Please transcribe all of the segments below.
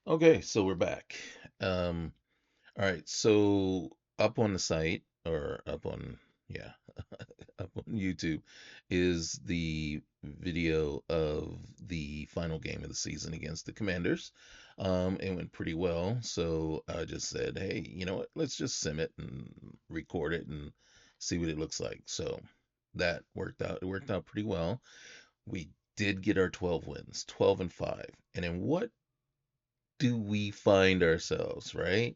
Okay, so we're back. Um, all right, so up on the site or up on, yeah, up on YouTube is the video of the final game of the season against the Commanders. It went pretty well, so I just said, hey, you know what? Let's just sim it and record it and see what it looks like. So that worked out. It worked out pretty well. We did get our 12 wins, 12 and 5. And in what do we find ourselves, right?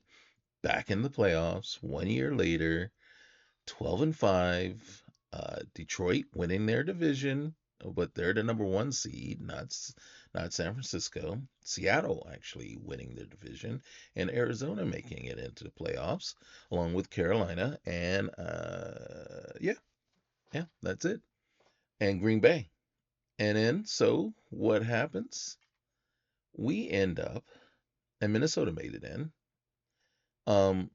Back in the playoffs 1 year later, 12 and 5. Detroit winning their division, but they're the number one seed, not San Francisco. Seattle actually winning their division, and Arizona making it into the playoffs, along with Carolina. And yeah, yeah, that's it. And Green Bay. And then, so what happens? We end up, and Minnesota made it in. Um,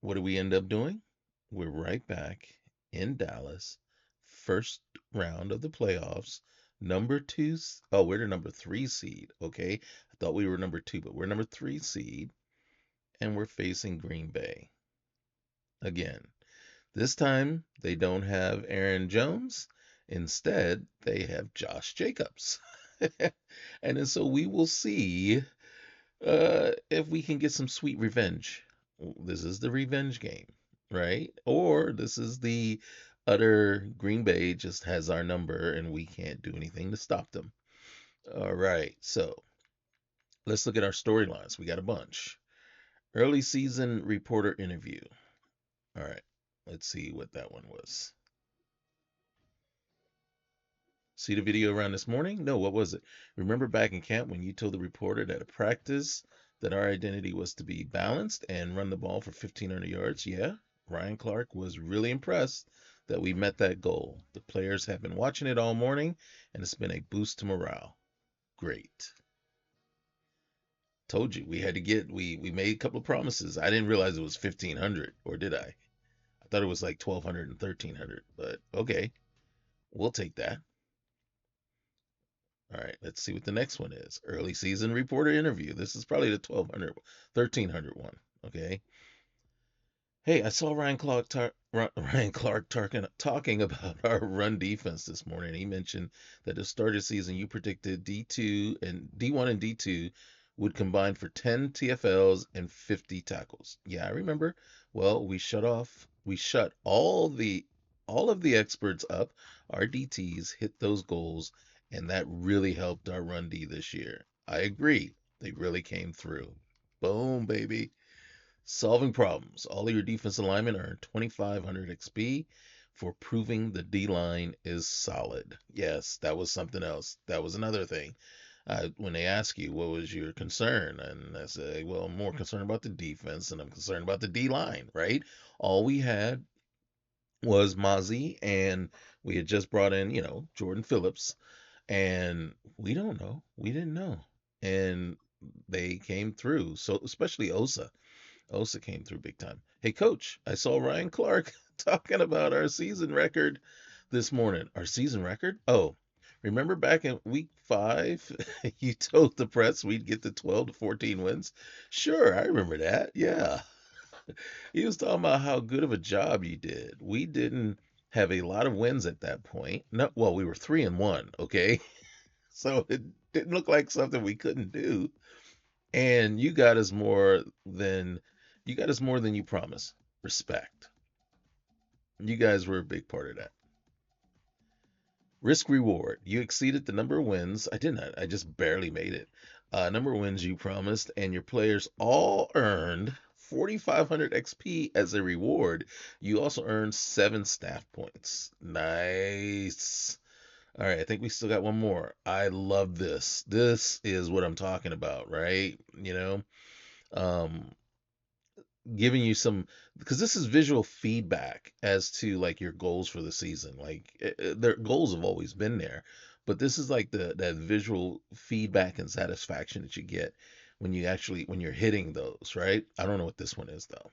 what do we end up doing? We're right back in Dallas, first round of the playoffs. Number two, oh, we're the number three seed. Okay. I thought we were number two, but we're number three seed, and we're facing Green Bay again. This time, they don't have Aaron Jones. Instead, they have Josh Jacobs. And then so we will see if we can get some sweet revenge. This is the revenge game, right? Or this is the utter Green Bay just has our number and we can't do anything to stop them. All right, so let's look at our storylines. We got a bunch. Early season reporter interview. All right, let's see what that one was. See the video around this morning? No, what was it? Remember back in camp when you told the reporter that at practice that our identity was to be balanced and run the ball for 1,500 yards? Yeah, Ryan Clark was really impressed that we met that goal. The players have been watching it all morning, and it's been a boost to morale. Great. Told you we had to get we made a couple of promises. I didn't realize it was 1,500, or did I? I thought it was like 1,200 and 1,300, but okay, we'll take that. All right, let's see what the next one is. Early season reporter interview. This is probably the 1,200, 1,300 one. Okay. Hey, I saw Ryan Clark talking about our run defense this morning. He mentioned that the start of the season you predicted D2 and D1 and D2 would combine for 10 TFLs and 50 tackles. Yeah, I remember. Well, we shut all of the experts up. Our DTs hit those goals, and that really helped our run D this year. I agree. They really came through. Boom, baby. Solving problems. All of your defensive linemen earn 2,500 XP for proving the D line is solid. Yes, that was something else. That was another thing. When they ask you what was your concern, and I say, well, I'm more concerned about the defense and I'm concerned about the D line, right? All we had was Mozzie, and we had just brought in, Jordan Phillips, and we don't know. We didn't know. And they came through. So, especially Osa. Osa came through big time. Hey, coach, I saw Ryan Clark talking about our season record this morning. Our season record? Oh, remember back in week 5, you told the press we'd get to 12 to 14 wins? Sure, I remember that. Yeah. He was talking about how good of a job you did. We didn't have a lot of wins at that point. No, well, we were 3-1, okay? So it didn't look like something we couldn't do. And you got us more than you promised. Respect. You guys were a big part of that. Risk reward. You exceeded the number of wins. I didn't. I just barely made it. Number of wins you promised, and your players all earned 4,500 XP as a reward. You also earned 7 staff points. Nice. All right, I think we still got one more. I love this. This is what I'm talking about, right? Um, giving you some, because this is visual feedback as to like your goals for the season. Like their goals have always been there, but this is like the that visual feedback and satisfaction that you get when you're hitting those, right? I don't know what this one is though.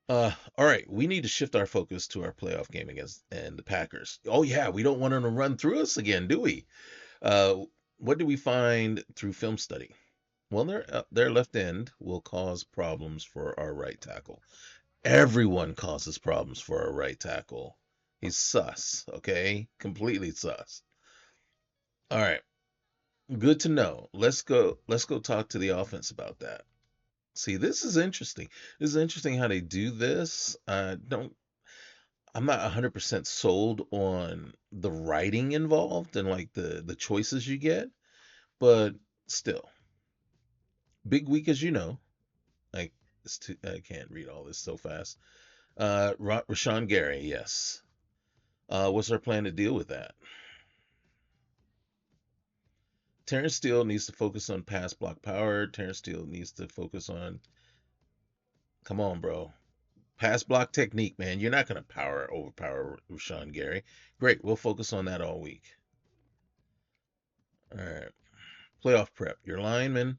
All right, we need to shift our focus to our playoff game against and the Packers. Oh yeah, we don't want them to run through us again, do we? Uh, What do we find through film study? Well, their left end will cause problems for our right tackle. Everyone causes problems for our right tackle. He's sus, okay? Completely sus. All right, good to know. Let's go talk to the offense about that. See, this is interesting. This is interesting how they do this. Don't I'm not 100% sold on the writing involved and like the choices you get, but still, big week as you know. Like I can't read all this so fast. Rashawn Gary, yes. What's our plan to deal with that? Terrence Steele needs to focus on pass block power. Terrence Steele needs to focus on, come on, bro. Pass block technique, man. You're not going to overpower Rashawn Gary. Great. We'll focus on that all week. All right. Playoff prep. Your lineman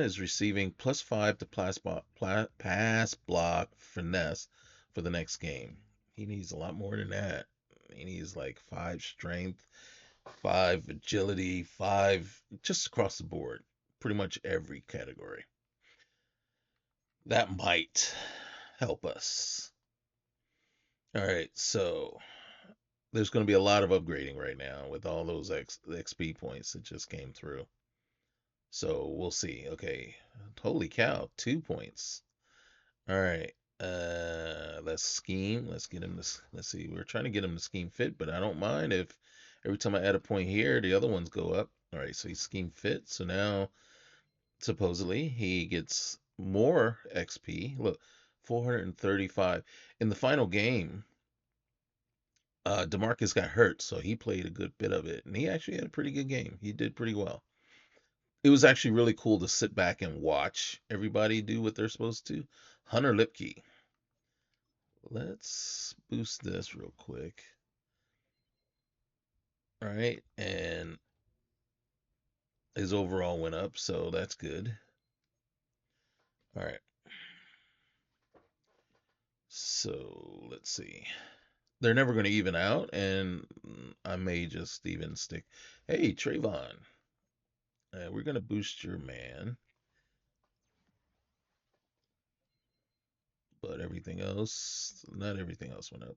is receiving +5 to pass block finesse for the next game. He needs a lot more than that. He needs like 5 strength, 5 agility, 5 just across the board. Pretty much every category. That might help us. All right, so there's going to be a lot of upgrading right now with all those XP points that just came through. So we'll see. Okay, holy cow, 2 points. All right. Let's scheme. Let's get him this. Let's see. We're trying to get him to scheme fit, but I don't mind if every time I add a point here, the other ones go up. All right. So he's scheme fit. So now supposedly he gets more XP. Look, 435 in the final game. Demarcus got hurt, so he played a good bit of it, and he actually had a pretty good game. He did pretty well. It was actually really cool to sit back and watch everybody do what they're supposed to. Hunter Lipke. Let's boost this real quick. All right, and his overall went up, so that's good. All right, so let's see. They're never going to even out, and I may just even stick. Hey, Trayvon, we're going to boost your man, but everything else, not everything else went up.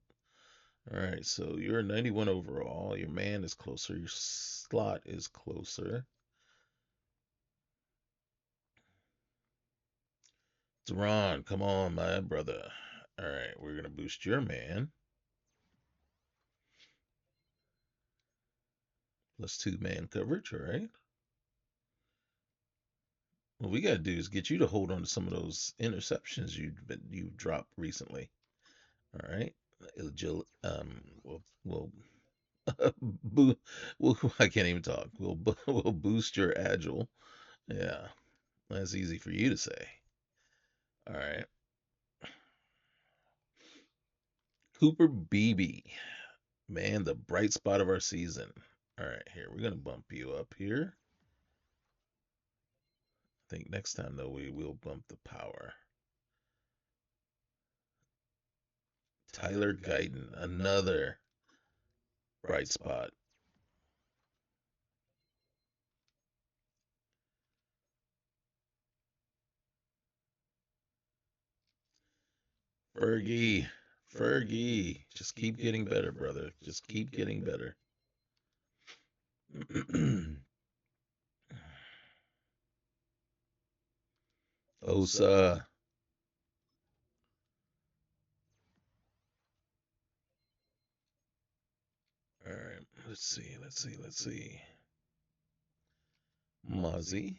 All right, so you're 91 overall. Your man is closer. Your slot is closer. Deron, come on, my brother. All right, we're gonna boost your man. +2 man coverage. All right. What we gotta do is get you to hold on to some of those interceptions you dropped recently. All right. We'll boo, I can't even talk. We'll boost your agile. Yeah, that's easy for you to say. All right. Cooper Beebe, man, the bright spot of our season. All right, here we're gonna bump you up here. I think next time though we will bump the power. Tyler Guyton, another bright spot. Fergie, Fergie, just keep getting better, brother. Just keep getting better. Osa. All right, let's see. Mozzie,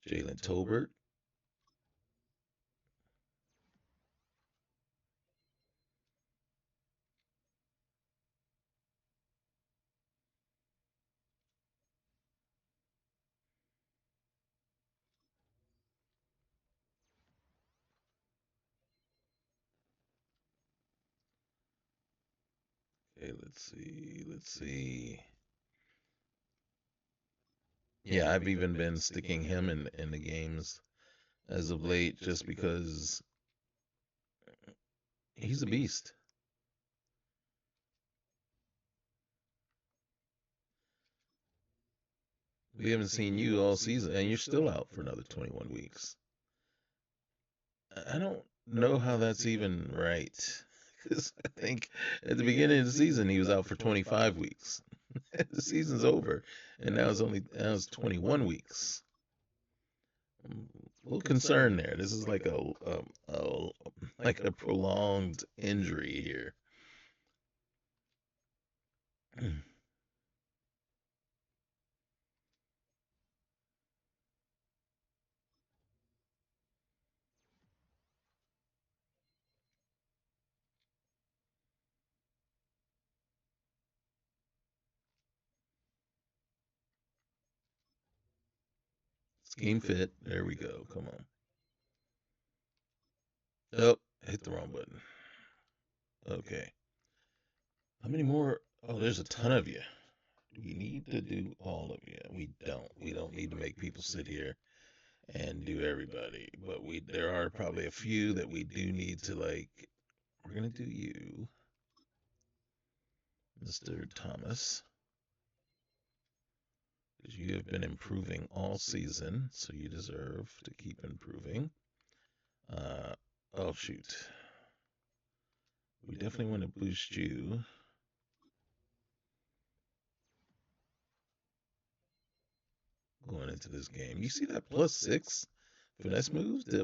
Jalen Tolbert. Okay, let's see. Yeah, I've even been sticking him in the games. as of late, just because he's a beast. We haven't seen you all season, and you're still out for another 21 weeks. I don't know how that's even right. Because I think at the beginning of the season he was out for 25 weeks. The season's over, and now it's 21 weeks. I'm a little concerned there. This is like a prolonged injury here. Scheme fit. There we go. Come on. Oh, hit the wrong button. Okay. How many more? Oh, there's a ton of you. Do we need to do all of you? We don't. We don't need to make people sit here and do everybody. But there are probably a few that we do need to like. We're gonna do you, Mr. Thomas, because you have been improving all season, so you deserve to keep improving. Oh shoot. We definitely want to boost you. Going into this game. You see that +6 finesse moves? Did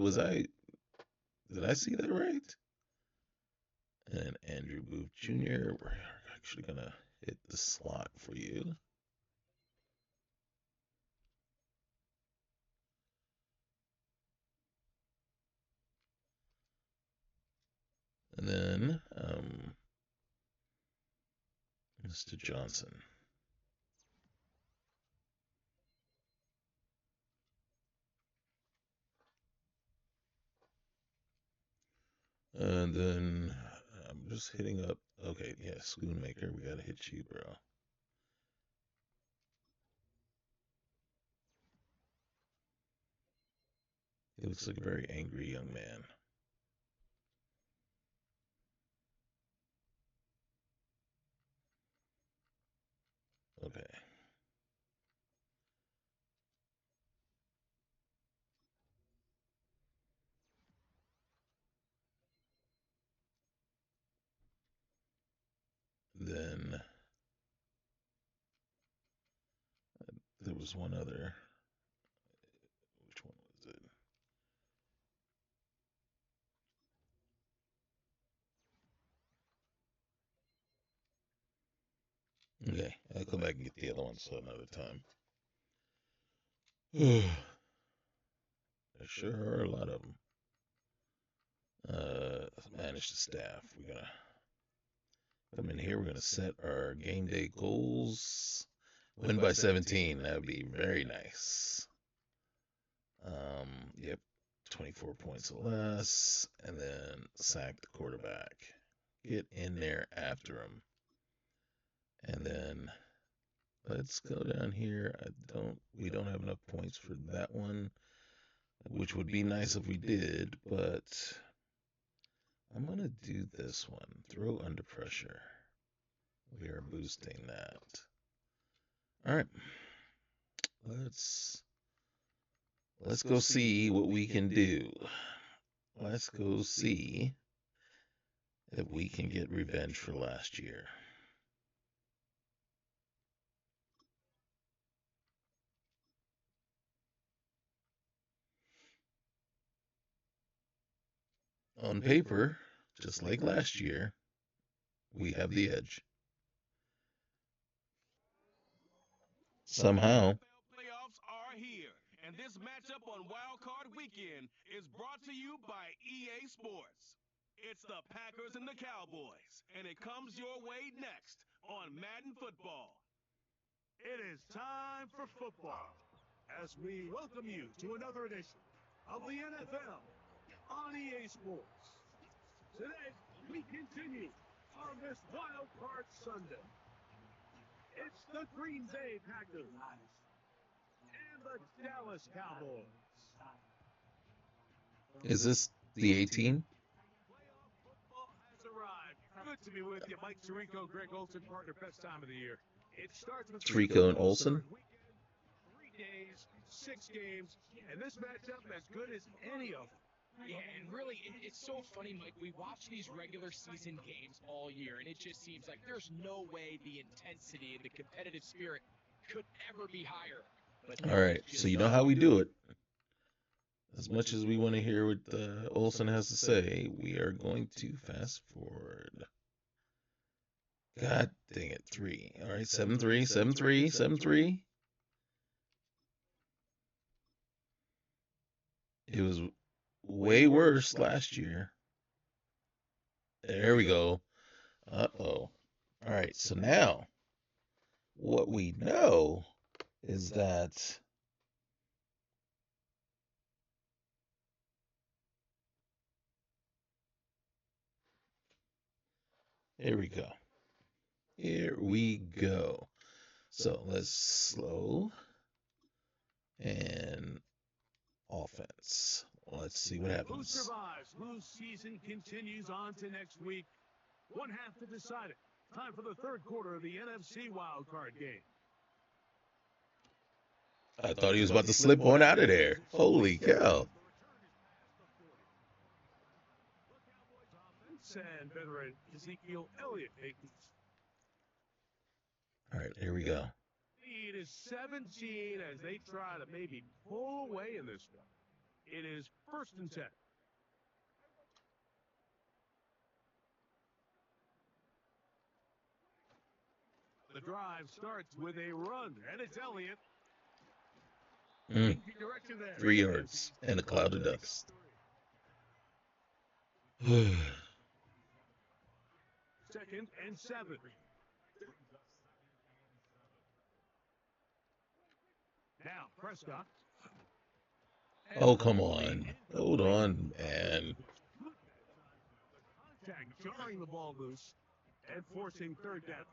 I see that right? And Andrew Booth Jr. We're actually gonna hit the slot for you. And then Mr. Johnson. And then I'm just hitting up. Okay, yeah, Schoonmaker, we gotta hit you, bro. He looks like a very angry young man. Okay. Then there was one other. Which one was it? Okay, I'll come back and get the other one so another time. There sure are a lot of them. Manage the staff. We're gonna come in here. We're gonna set our game day goals. Win by 17. That would be very nice. Yep, 24 points or less, and then sack the quarterback. Get in there after him, and then let's go down here. We don't have enough points for that one, which would be nice if we did, but I'm gonna do this one. Throw under pressure. We are boosting that. All right. Let's go see what we can do. Let's go see if we can get revenge for last year. On paper, just like last year, we have the edge. Somehow. Playoffs are here, and this matchup on Wild Card Weekend is brought to you by EA Sports. It's the Packers and the Cowboys, and it comes your way next on Madden Football. It is time for football as we welcome you to another edition of the NFL on EA Sports. Today, we continue on this Wild Card Sunday. It's the Green Bay Packers and the Dallas Cowboys. Is this the 18? Playoff football has arrived. Good to be with you, Mike Tirico, Greg Olson, partner, best time of the year. It starts with Tirico and Olson. weekend, 3 days, 6 games, and this matchup as good as any of them. Yeah, and really, it's so funny, Mike. We watch these regular season games all year, and it just seems like there's no way the intensity and the competitive spirit could ever be higher. But All right, so you know how we do it. As much as we want to hear what Olson has to say, we are going to fast forward. God dang it, 3. All right, 7-3, 7-3, 7-3. It was way worse last year. There we go. Uh-oh. All right, so now what we know is that here we go. Here we go. So let's slow and offense. Let's see what Who happens. survives? Whose season continues on to next week? One half to decide it. Time for the third quarter of the NFC wildcard game. I thought he was about to slip one out of there. Holy cow. And veteran Ezekiel Elliott taking. All right, here we go. Lead is 17 as they try to maybe pull away in this one. It is 1st and 10. The drive starts with a run, and it's Elliott. Direction there. 3 yards and a cloud of dust. 2nd and 7. Now, Prescott. Oh, come on. Hold on, man. Contact jarring the ball loose and forcing 3rd down.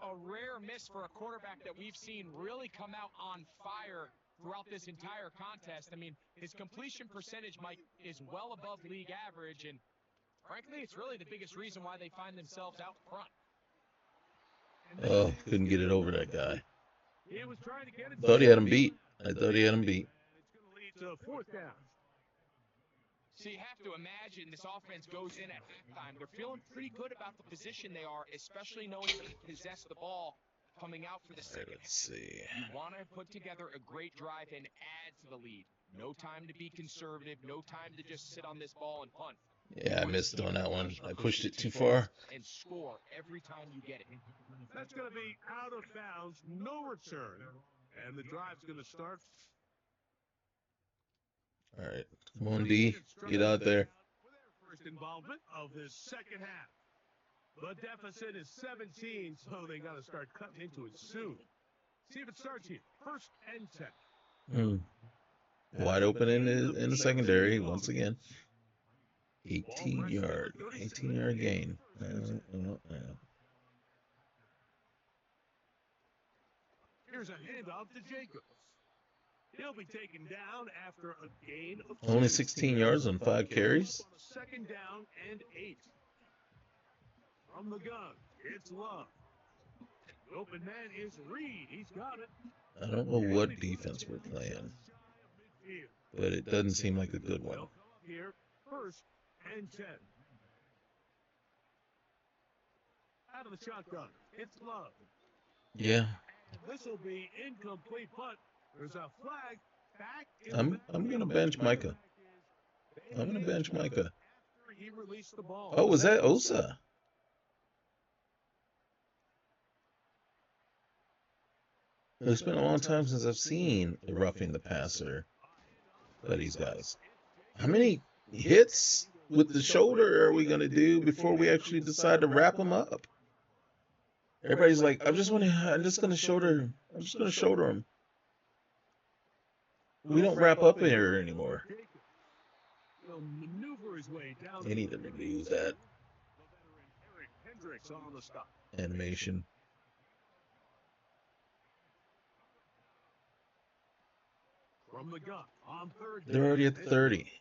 a rare miss for a quarterback that we've seen really come out on fire throughout this entire contest. I mean, his completion percentage, Mike, is well above league average, and frankly, it's really the biggest reason why they find themselves out front. Oh, couldn't get it over that guy. He was trying to get it. Thought he had him beat. I thought he had him beat. It's going to lead to 4th down. So you have to imagine this offense goes in at halftime. They're feeling pretty good about the position they are, especially knowing they possess the ball coming out for the second. Let's see. You want to put together a great drive and add to the lead. No time to be conservative. No time to just sit on this ball and punt. Yeah, I missed on that one. I pushed it too far. And score every time you get it. That's going to be out of bounds, no return, and the drive's going to start. All right, come on, D, get out there. With their first involvement of this second half. The deficit is 17, so they got to start cutting into it soon. See if it starts here. 1st and 10. Wide open in the secondary once again. 18-yard gain. Here's a handoff to Jacobs. He'll be taken down after a gain of 2. Only 16 yards on 5 carries. 2nd down and 8. From the gun, it's Love. The open man is Reed. He's got it. I don't know what defense we're playing, but it doesn't seem like a good one. Here, 1st and 10. Out of the shotgun, it's Love. Yeah. This will be incomplete punt. There's a flag back. I'm gonna bench Micah. I'm gonna bench Micah. After he released the ball. Oh, was that Osa? It's been a long time since I've seen a roughing the passer by these guys. How many hits with the shoulder are we gonna do before we actually decide to wrap them up? Everybody's like, I'm just gonna shoulder him. We don't wrap up here anymore. He'll maneuver his way down. They need to use that On the stop. animation. From the gun on third They're already at the 30.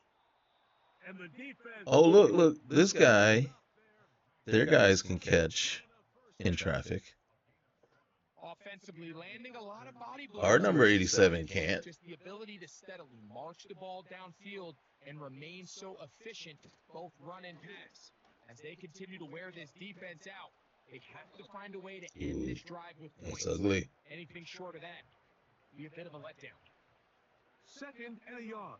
And the defense Oh, look, this guy. Their guys can catch in traffic. Offensively, landing a lot of body blows. Our number 87 can't. Just the ability to steadily march the ball downfield and remain so efficient, both run and pass. As they continue to wear this defense out, they have to find a way to end this drive with points. That's ugly. Anything short of that would be a bit of a letdown. 2nd and a yard.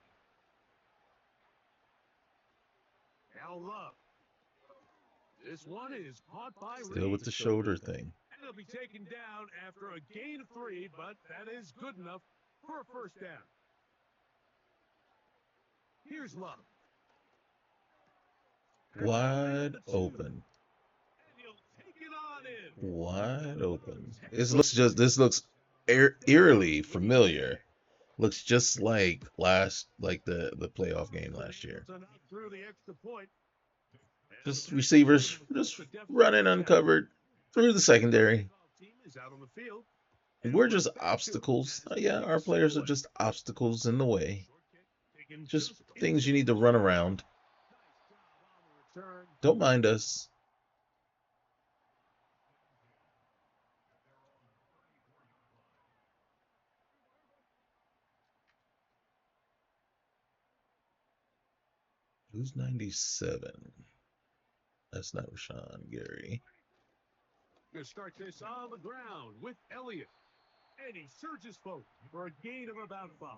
Now Love. This one is caught by Still with the shoulder thing. And it'll be taken down after a gain of 3, but that is good enough for a first down. Here's Love. Wide open. And he'll take it on in. Wide open. This looks eerily familiar. Looks just like the playoff game last year. Through the extra point. Just receivers just running uncovered through the secondary. We're just obstacles. Yeah, our players are just obstacles in the way. Just things you need to run around. Don't mind us. Who's 97? That's not Rashawn Gary. Going to start this on the ground with Elliott. And he surges forward for a gain of about 5.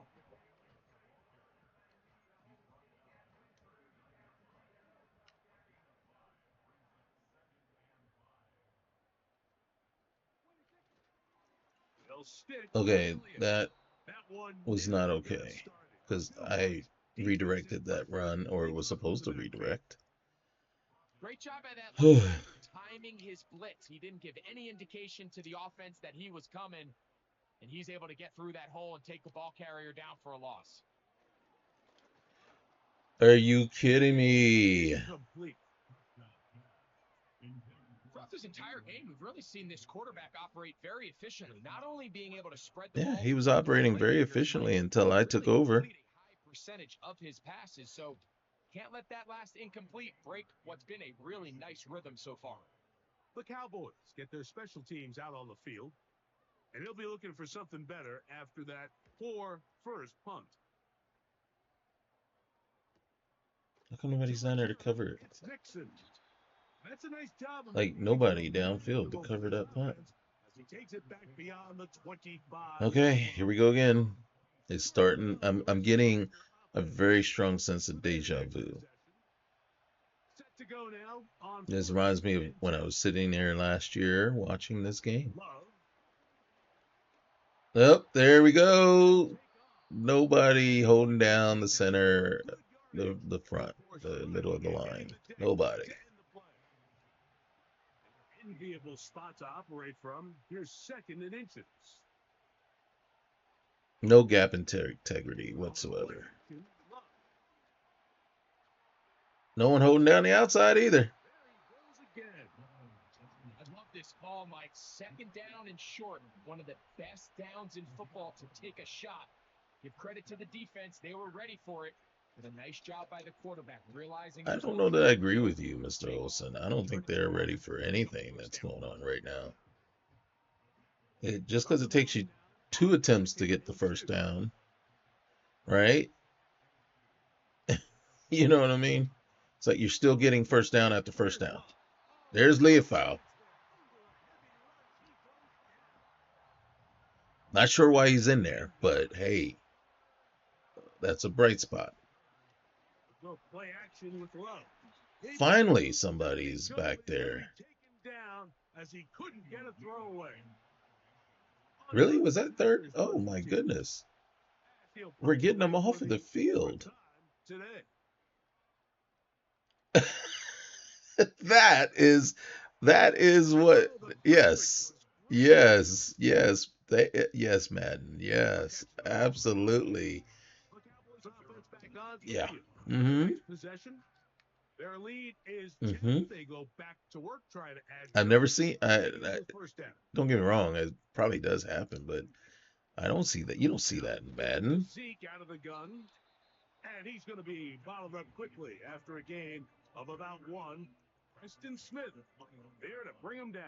Okay, that was not okay. Because I redirected that run, or it was supposed to redirect. Great job by that linebacker timing his blitz. He didn't give any indication to the offense that he was coming, and he's able to get through that hole and take the ball carrier down for a loss. Are you kidding me? Throughout this entire game, we've really seen this quarterback operate very efficiently, not only being able to spread the ball. Yeah, he was operating very efficiently until I took over. A high percentage of his passes, so can't let that last incomplete break what's been a really nice rhythm so far. The Cowboys get their special teams out on the field, and they'll be looking for something better after that poor first punt. How come nobody's down there to cover it? It's Nixon. That's a nice job. Like nobody downfield to cover that punt. As he takes it back beyond the 25. Okay, here we go again. It's starting. I'm getting a very strong sense of deja vu. This reminds me of when I was sitting there last year watching this game. Oh, there we go. Nobody holding down the center, the front, the middle of the line. Nobody. Enviable spot to operate from. Here's 2nd and inches. No gap integrity whatsoever. No one holding down the outside either. I love this call, Mike. 2nd down and short. One of the best downs in football to take a shot. Give credit to the defense. They were ready for it. Did a nice job by the quarterback, realizing. I don't know that I agree with you, Mr. Olsen. I don't think they're ready for anything that's going on right now. Just because it takes you 2 attempts to get the first down, right? You know what I mean? It's like you're still getting first down after first down. There's Leofau. Not sure why he's in there, but hey, that's a bright spot. Finally, somebody's back there. Really? Was that 3rd? Oh my goodness. We're getting them off of the field. That is what. Yes, Madden. Yes, absolutely. Yeah. Their lead is 2. They go back to work trying to add. I've never seen. Don't get me wrong. It probably does happen, but I don't see that. You don't see that in Madden. Zeke out of the gun. And he's going to be bottled up quickly after a gain of about one. Preston Smith there to bring him down.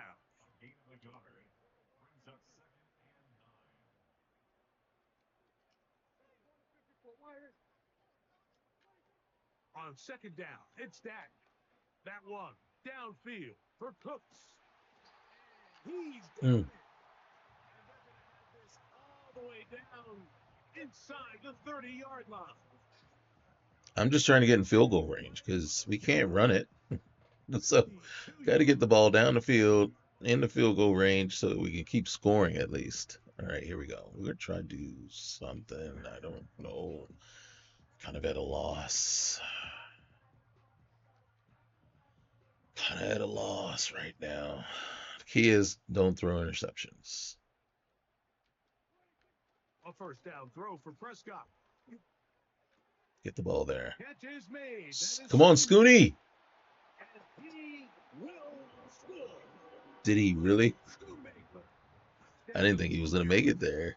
On second down, it's Dak. That one downfield for Cooks. He's Mm. all the way down inside the 30-yard line. I'm just trying to get in field goal range because we can't run it. So, got to get the ball down the field in the field goal range so that we can keep scoring at least. All right, here we go. We're gonna try to do something. I don't know. Kind of at a loss. Kind of at a loss right now. The key is don't throw interceptions. A first down throw for Prescott. Get the ball there. Catch is made. Come on, Scooney. And he will score. Did he really? I didn't think he was gonna make it there.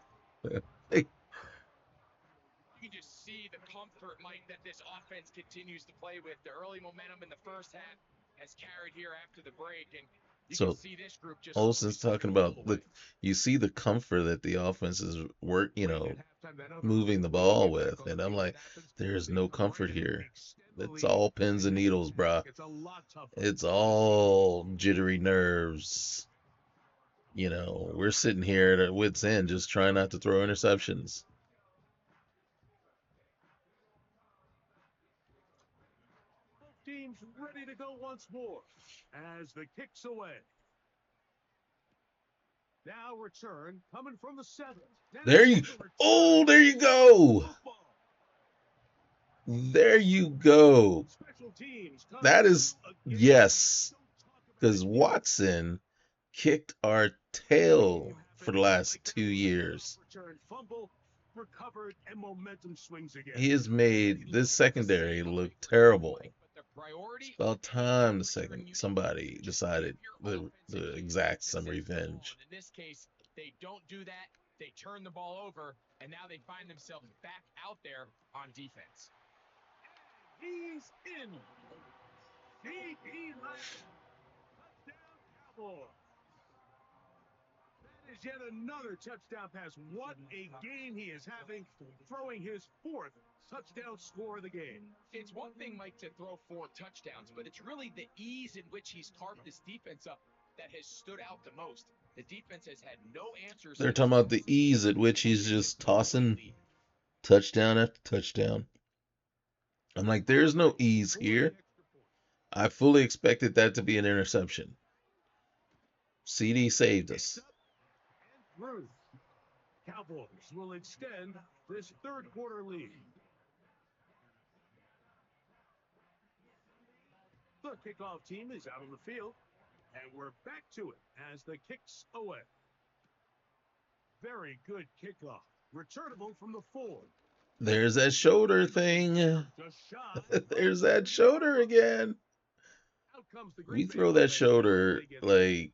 Hey, You can just see the comfort, Mike, that this offense continues to play with. The early momentum in the first half has carried here after the break, and you so can see this group just Olsen's talking about you see the comfort that the offense is moving the ball with, and I'm like, there's no comfort here. It's all pins and needles, bruh. It's all jittery nerves. We're sitting here at our wits' end, just trying not to throw interceptions. Teams ready to go once more as the kick's away. Now return coming from the 7. There you go. There you go. That is, yes, because Watson kicked our tail for the last 2 years. Recovered and momentum swings again. He has made this secondary look terrible. It's about time somebody decided to exact some revenge. In this case, they don't do that. They turn the ball over, and now they find themselves back out there on defense. He's in. He touchdown Cowboys. That is yet another touchdown pass. What a game he is having, throwing his 4th touchdown score of the game. It's one thing, Mike, to throw 4 touchdowns, but it's really the ease in which he's carved this defense up that has stood out the most. The defense has had no answers. They're talking about the ease at which he's just tossing touchdown after touchdown. I'm like, there's no ease here. I fully expected that to be an interception. CD saved us. Cowboys will extend this third quarter lead. The kickoff team is out on the field, and we're back to it as the kick's away. Very good kickoff. Returnable from the 4. There's that shoulder thing. There's that shoulder again. We throw that shoulder like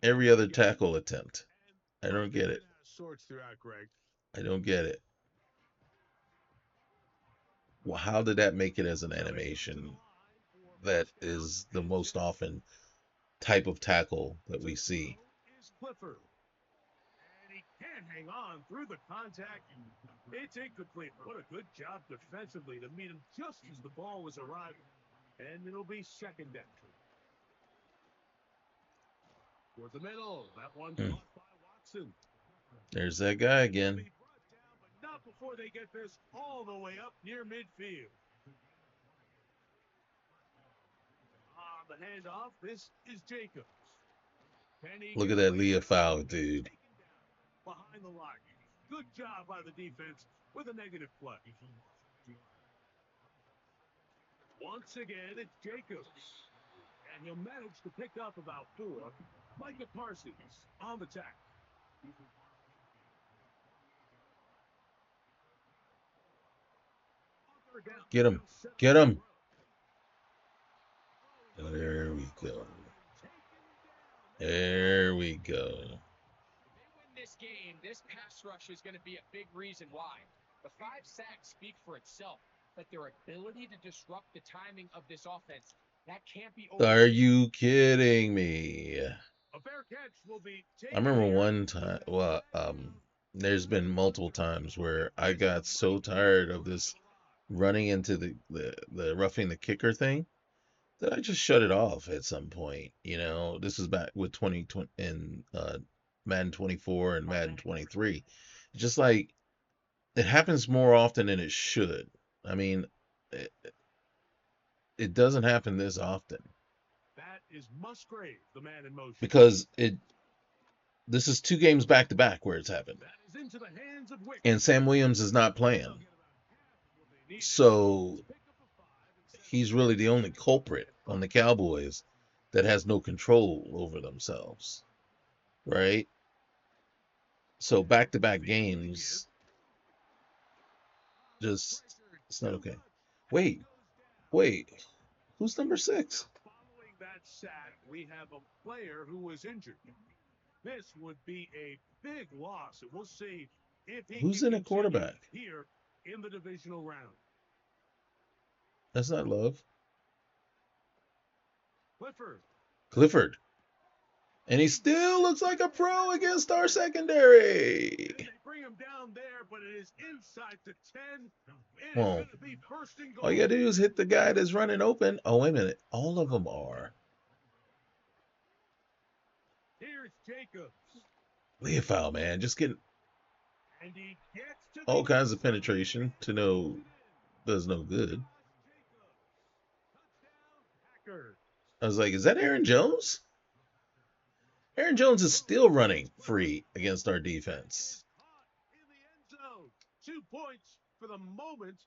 every other tackle attempt. I don't get it. I don't get it. Well, how did that make it as an animation? That is the most often type of tackle that we see. And he can't hang on through the contact. It's incomplete. What a good job defensively to meet him just as the ball was arriving. And it'll be second down. For the middle, that one caught by Watson. There's that guy again. Down, but not before they get this all the way up near midfield. On the handoff, this is Jacobs. Look at that Leah foul, dude. Behind the line. Good job by the defense with a negative play. Once again, it's Jacobs. And he'll manage to pick up about 4. Micah Parsons on the tack. Get him. Get him. There we go. There we go. They win this game, this pass rush is going to be a big reason why. The 5 sacks speak for itself, but their ability to disrupt the timing of this offense, that can't be Are overstated. you kidding me? A fair catch will be I taken remember here. one time, well, there's been multiple times where I got so tired of this running into the roughing the kicker thing that I just shut it off at some point. This is back with 2020 in Madden 24 and Madden 23. Just like it happens more often than it should. I mean, it, it doesn't happen this often That is Musgrave, the man in motion. because this is 2 games back to back where it's happened. That is into the hands of Wick. And Sam Williams is not playing. So he's really the only culprit on the Cowboys that has no control over themselves. Right? So back to back games, it's not okay. Wait. Who's number 6? Following that sack, we have a player who was injured. This would be a big loss, and we'll see if he Who's can in a continue quarterback? here in the divisional round. That's not Love. Clifford. And he still looks like a pro against our secondary. They bring him down there, but it is inside the 10. It is Well, going to be first and goal. all you gotta do is hit the guy that's running open. Oh, wait a minute. All of them are. Here's Jacobs. Leave foul, man. Just getting And he gets to all the kinds of penetration to no does no good. Packers. I was like, is that Aaron Jones? Aaron Jones is still running free against our defense. In the end zone. 2 points for the moment.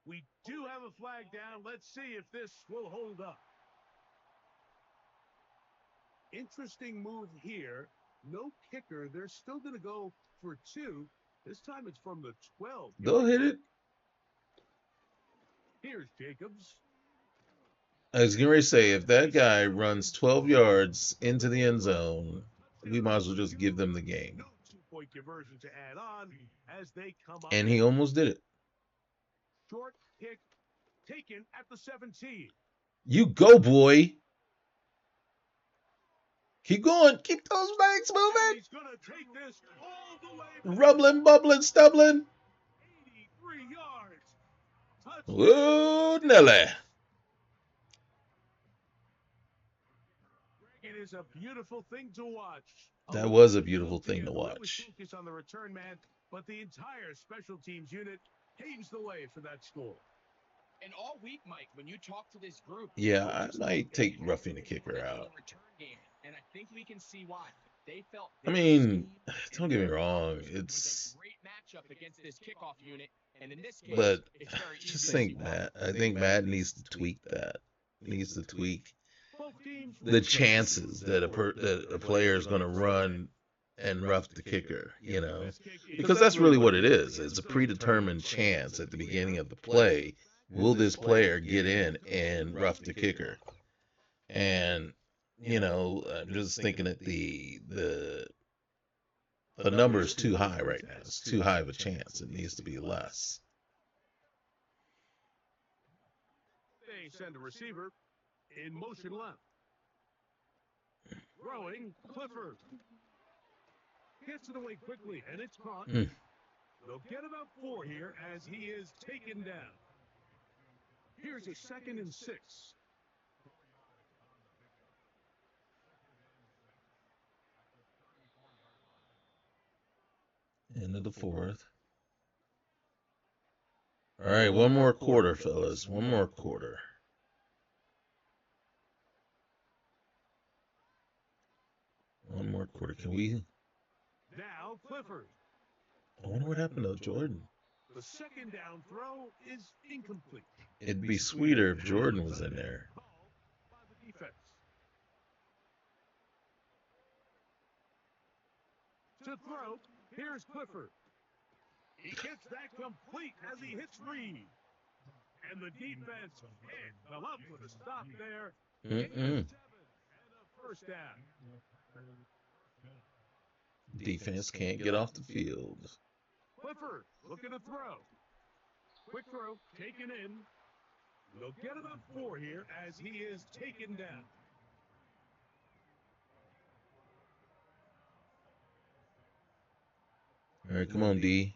We do have a flag down. Let's see if this will hold up. Interesting move here. No kicker. They're still going to go for 2. This time it's from the 12. Go hit it. Here's Jacobs. I was going to say, if that guy runs 12 yards into the end zone, we might as well just give them the game. No 2-point conversion to add on as they come up. And he almost did it. Short kick taken at the 17. You go, boy. Keep going. Keep those legs moving. He's going to take this all the way. Rubbling, bubbling, stubbling. 83 yards. Touchdown. Whoa, Nelly. It is a beautiful thing to watch. That was a beautiful thing to watch. Focus on the return man, but the entire special teams unit paves the way for that score. And all week, Mike, when you talk to this group, Yeah, I might take roughing the kicker out. And I think we can see why. They felt I mean, don't get me wrong. It's, a great matchup against this kickoff unit, and in this case, but it's very just easy think, to see why. Matt. I think Matt needs to tweak that. Needs to tweak Both teams the chances that a player is going to run and rough the kicker, because that's really what it is. It's a predetermined chance at the beginning of the play. Will this player get in and rough the kicker? And I'm just thinking that the number is too high right now. It's too high of a chance. It needs to be less. They send a receiver in motion left. Throwing Clifford. Gets it away quickly, and it's caught. They'll get about 4 here as he is taken down. Here's a 2nd and 6. End of the 4th. All right, one more quarter, fellas. One more quarter. One more quarter. Can we? Now Clifford. I wonder what happened to Jordan. The 2nd down throw is incomplete. It'd be sweeter if Jordan was in there. By the defense. To throw, here's Clifford. He gets that complete as he hits Reed. And the defense can't come up with a stop there. And a 1st down. Defense can't get off the field. Clifford looking to throw. Quick throw, taken in. We'll get about 4 here as he is taken down. All right, come on, D.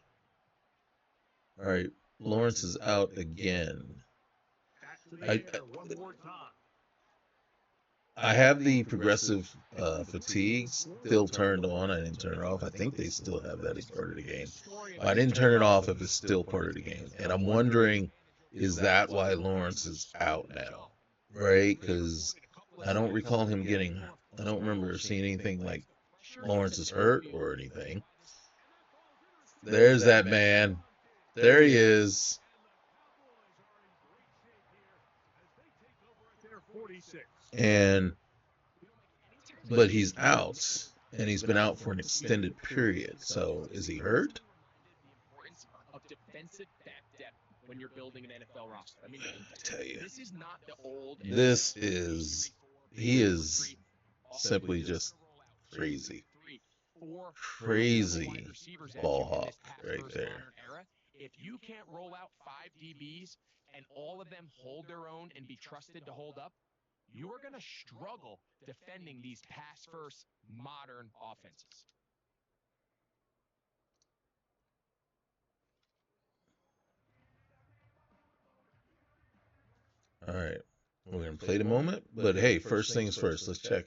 All right, Lawrence is out again. Back to the I air one more time. I have the progressive fatigue still turned on. I didn't turn it off. I think they still have that as part of the game. I didn't turn it off if it's still part of the game. And I'm wondering, is that why Lawrence is out now? Right? Because I don't recall him getting, I don't remember seeing anything like Lawrence is hurt or anything. There's that man. There he is. And but he's out, and he's been out for an extended period. So is he hurt? The importance of defensive depth when you're building an NFL roster. I mean, I tell you, this is not the old. He is simply just crazy, crazy ball hawk right there. If you can't roll out 5 DBs and all of them hold their own and be trusted to hold up, you're going to struggle defending these pass-first modern offenses. All right, we're gonna play the moment, but hey, first things first. Let's check.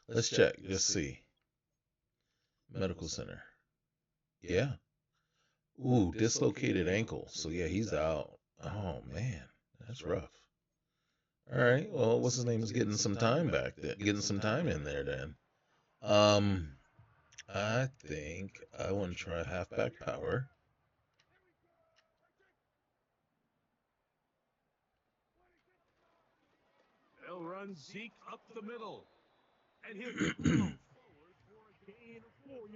Let's check. Just see. Medical center. Yeah. Ooh, dislocated ankle. So yeah, he's out. Oh man, that's rough. All right. Well, what's his name is getting some time back. Getting some time in there then. I think I want to try halfback power. They'll run Zeke up the middle. And he'll be thrown forward for a gain of 4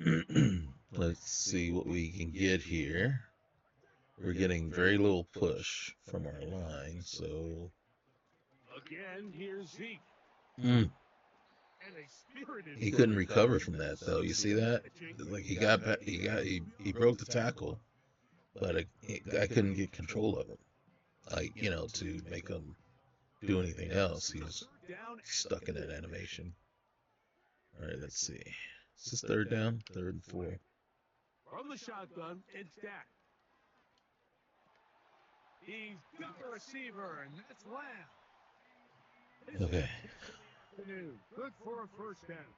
yards. Let's see what we can get here. We're getting very little push from our line, so. Again, here's Zeke. He couldn't recover from that though. You see that? Like he broke the tackle, but I couldn't get control of him. Like, to make him do anything else. He was stuck in that animation. All right, let's see. Is this third down? Third and 4. From the shotgun, it's Dak. He's got the receiver, and that's Lamb. Okay. Good for a first down.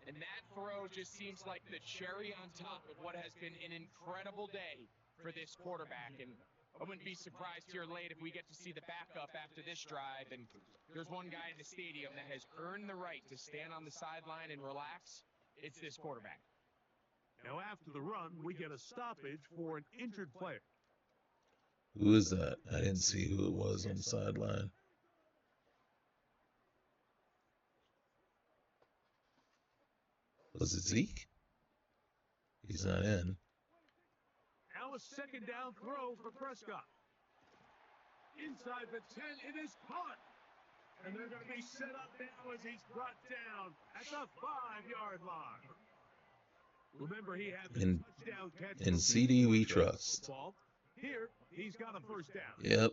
And that throw just seems like the cherry on top of what has been an incredible day for this quarterback. And I wouldn't be surprised here late if we get to see the backup after this drive. And there's one guy in the stadium that has earned the right to stand on the sideline and relax. It's this quarterback. Now after the run, we get a stoppage for an injured player. Who is that? I didn't see who it was on the sideline. Was it Zeke? He's not in. Now a second down throw for Prescott. Inside the 10, it is caught. And they're going to be set up now as he's brought down at the 5-yard line. Remember, he had the touchdown catch. In CD we trust. Here, he's got a first down. Yep.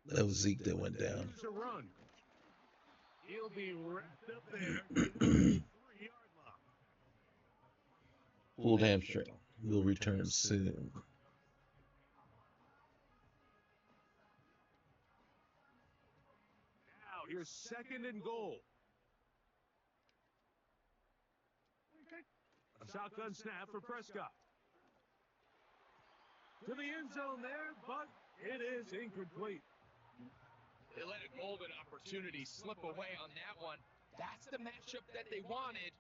That was Zeke that went down. Run. He'll be wrapped up there. 3-yard line. Pulled hamstring. Will return soon. Now, here's second and goal. A shotgun snap for Prescott. To the end zone there, but it is incomplete. They let a golden opportunity slip away on that one. That's the matchup that they wanted.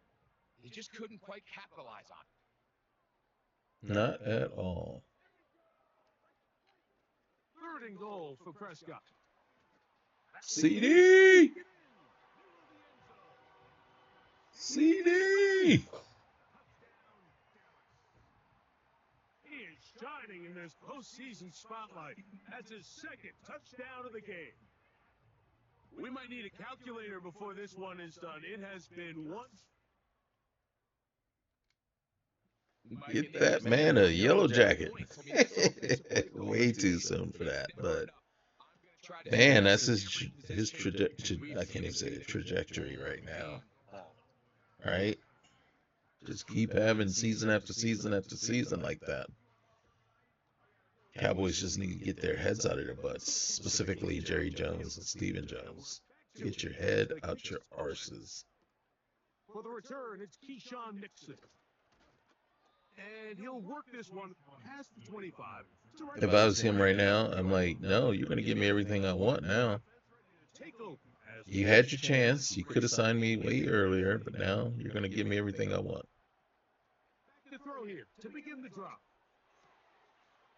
They just couldn't quite capitalize on it. Not at all. Third and goal for Prescott. CD! CD! He is shining in this postseason spotlight. That's his second touchdown of the game. We might need a calculator before this one is done. It has been one. Get that man a yellow jacket. Way too soon for that, but man, that's his trajectory. I can't even say it, trajectory right now. Right? Just keep having season after season after season like that. Cowboys just need to get their heads out of their butts, specifically Jerry Jones and Stephen Jones. Get your head out your arses. For the return, it's Keyshawn Nixon. And he'll work this one past the 25. If I was him right now, I'm like, no, you're going to give me everything I want now. You had your chance. You could have signed me way earlier, but now you're going to give me everything I want. To throw here to begin the drop.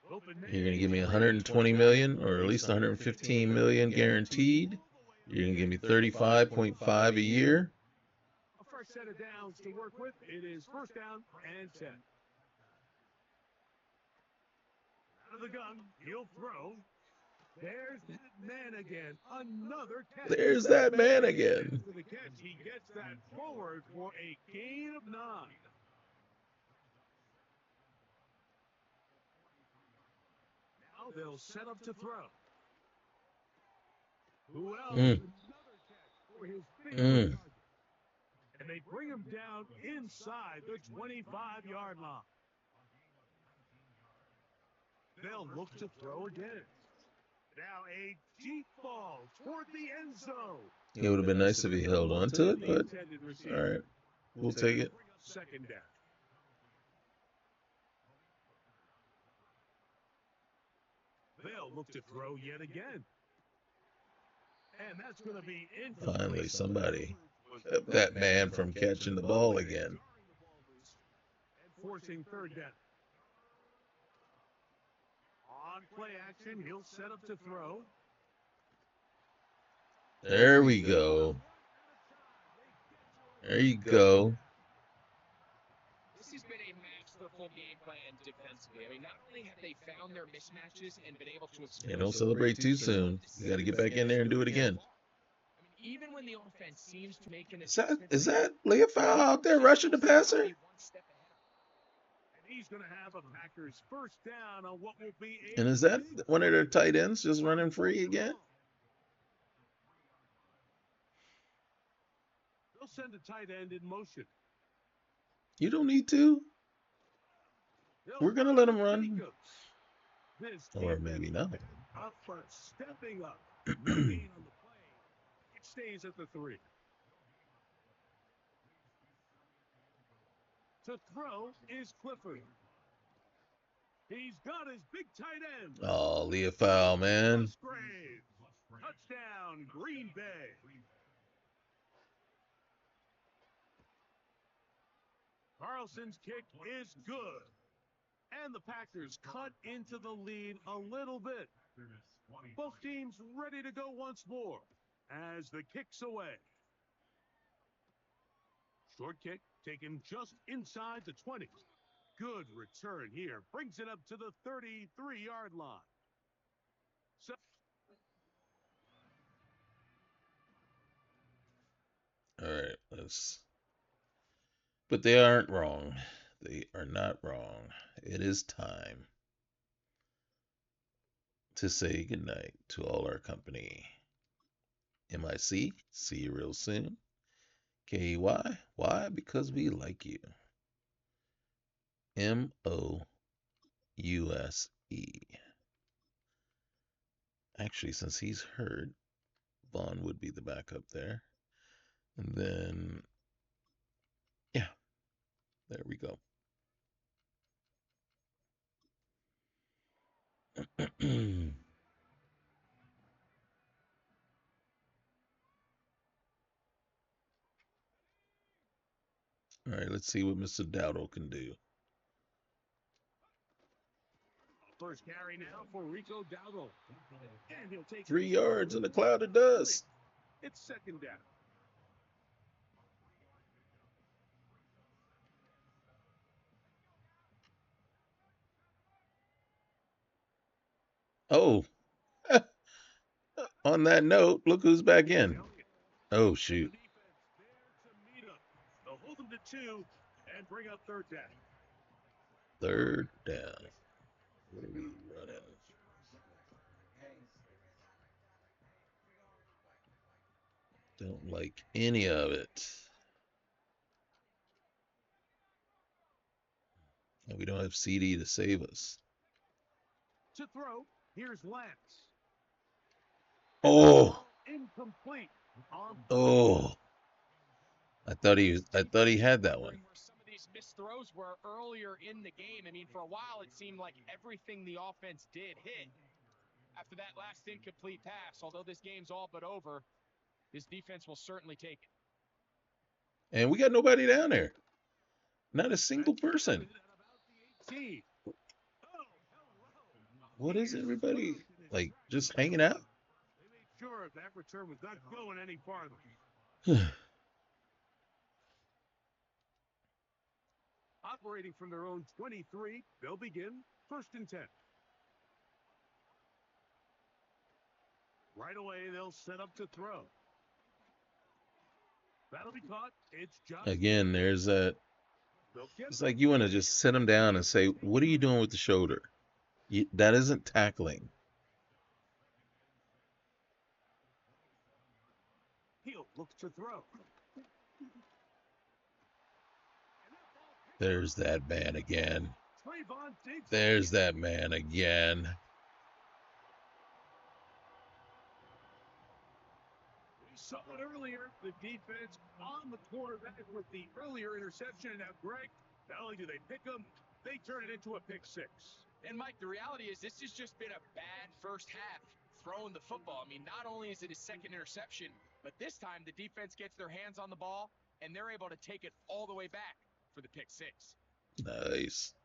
You're going to give me 120 million or at least 115 million guaranteed. You're going to give me 35.5 a year. A fresh set of downs to work with. It is first down and 10. Out of the gun, he'll throw. There's that man again. Another catch. There's that man again. For the catch, he gets that forward for a gain of 9. Now they'll set up to throw. Who else? Another catch for his big target. And they bring him down inside the 25-yard line. They'll look to throw again. Now a deep ball toward the end zone. It would have been nice if he held on to it, but all right, we'll take it. Second down. They'll look to throw yet again. And that's going to be incomplete. Finally, somebody kept that man from catching the ball again. And forcing third down. On play action, he'll set up to throw. There we go. There you go. This has been a masterful game plan defensively. I mean, not only have they found their mismatches and been able to exploit. Yeah, don't celebrate too soon. You got to get back in there and do it again. I mean, even when the offense seems to make an Is that Leofau out there rushing the passer? And he's going to have a Packers first down on what will be a And is that one of their tight ends just running free again? They'll send a tight end in motion. You don't need to. We're going to let him run. Or maybe not. Up front, stepping up. No gain on the play. It stays at the 3. To throw is Clifford. He's got his big tight end. Oh, Leofau, man. Musgrave. Touchdown, Green Bay. Carlson's kick is good. And the Packers cut into the lead a little bit. Both teams ready to go once more as the kick's away. Short kick taken just inside the 20. Good return here. Brings it up to the 33-yard line. All right, let's. But they aren't wrong. They are not wrong. It is time to say goodnight to all our company. MIC, see you real soon. KY, why? Because we like you. MOUSE. Actually, since he's hurt, Vaughn would be the backup there. And then, yeah, there we go. All right, let's see what Mr. Dowdle can do. First carry now for Rico Dowdle. And he'll take 3 yards in a cloud of dust. It's second down. Oh, on that note, look who's back in. Oh, shoot. The defense there to meet them. They'll hold them to 2 and bring up third down. Third down. What are we running? Don't like any of it. And we don't have CD to save us. To throw, here's Lance. Oh, Incomplete. oh. I thought he had that one. Where some of these missed throws were earlier in the game. I mean, for a while it seemed like everything the offense did hit. After that last incomplete pass, although this game's all but over, this defense will certainly take it. And we got nobody down there. Not a single person. What is everybody like just hanging out? They made sure that return was not going any farther. Operating from their own 23, they'll begin first and 10. Right away, they'll set up to throw. That'll be caught. It's Johnson. Again, there's that. It's like you want to just sit him down and say, "What are you doing with the shoulder? That isn't tackling." He'll look to throw. There's that man again. There's that man again. We saw it earlier. The defense on the quarterback with the earlier interception. Now, Greg, not only do they pick him, they turn it into a pick 6. And, Mike, the reality is this has just been a bad first half throwing the football. I mean, not only is it his second interception, but this time the defense gets their hands on the ball, and they're able to take it all the way back for the pick 6. Nice.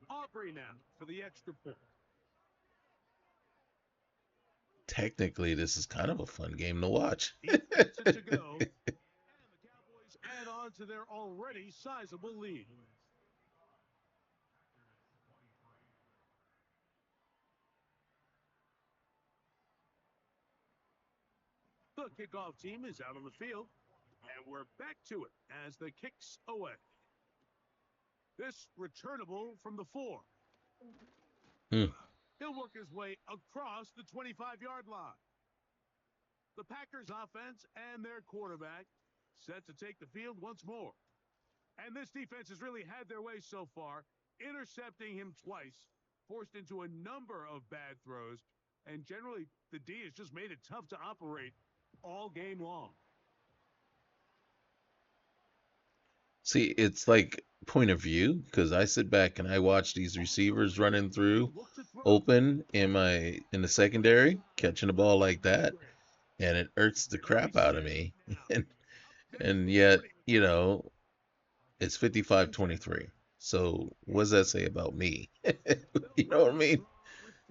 Aubrey now for the extra point. Technically, this is kind of a fun game to watch. To go, and the Cowboys add on to their already sizable lead. The kickoff team is out on the field, and we're back to it as the kicks away. This returnable from the 4. He'll work his way across the 25-yard line. The Packers offense and their quarterback set to take the field once more. And this defense has really had their way so far, intercepting him twice, forced into a number of bad throws, and generally the D has just made it tough to operate all game long. See, it's like point of view because I sit back and I watch these receivers running through open in the secondary, catching the ball like that, and it irks the crap out of me. and yet, it's 55-23. So what does that say about me? You know what I mean?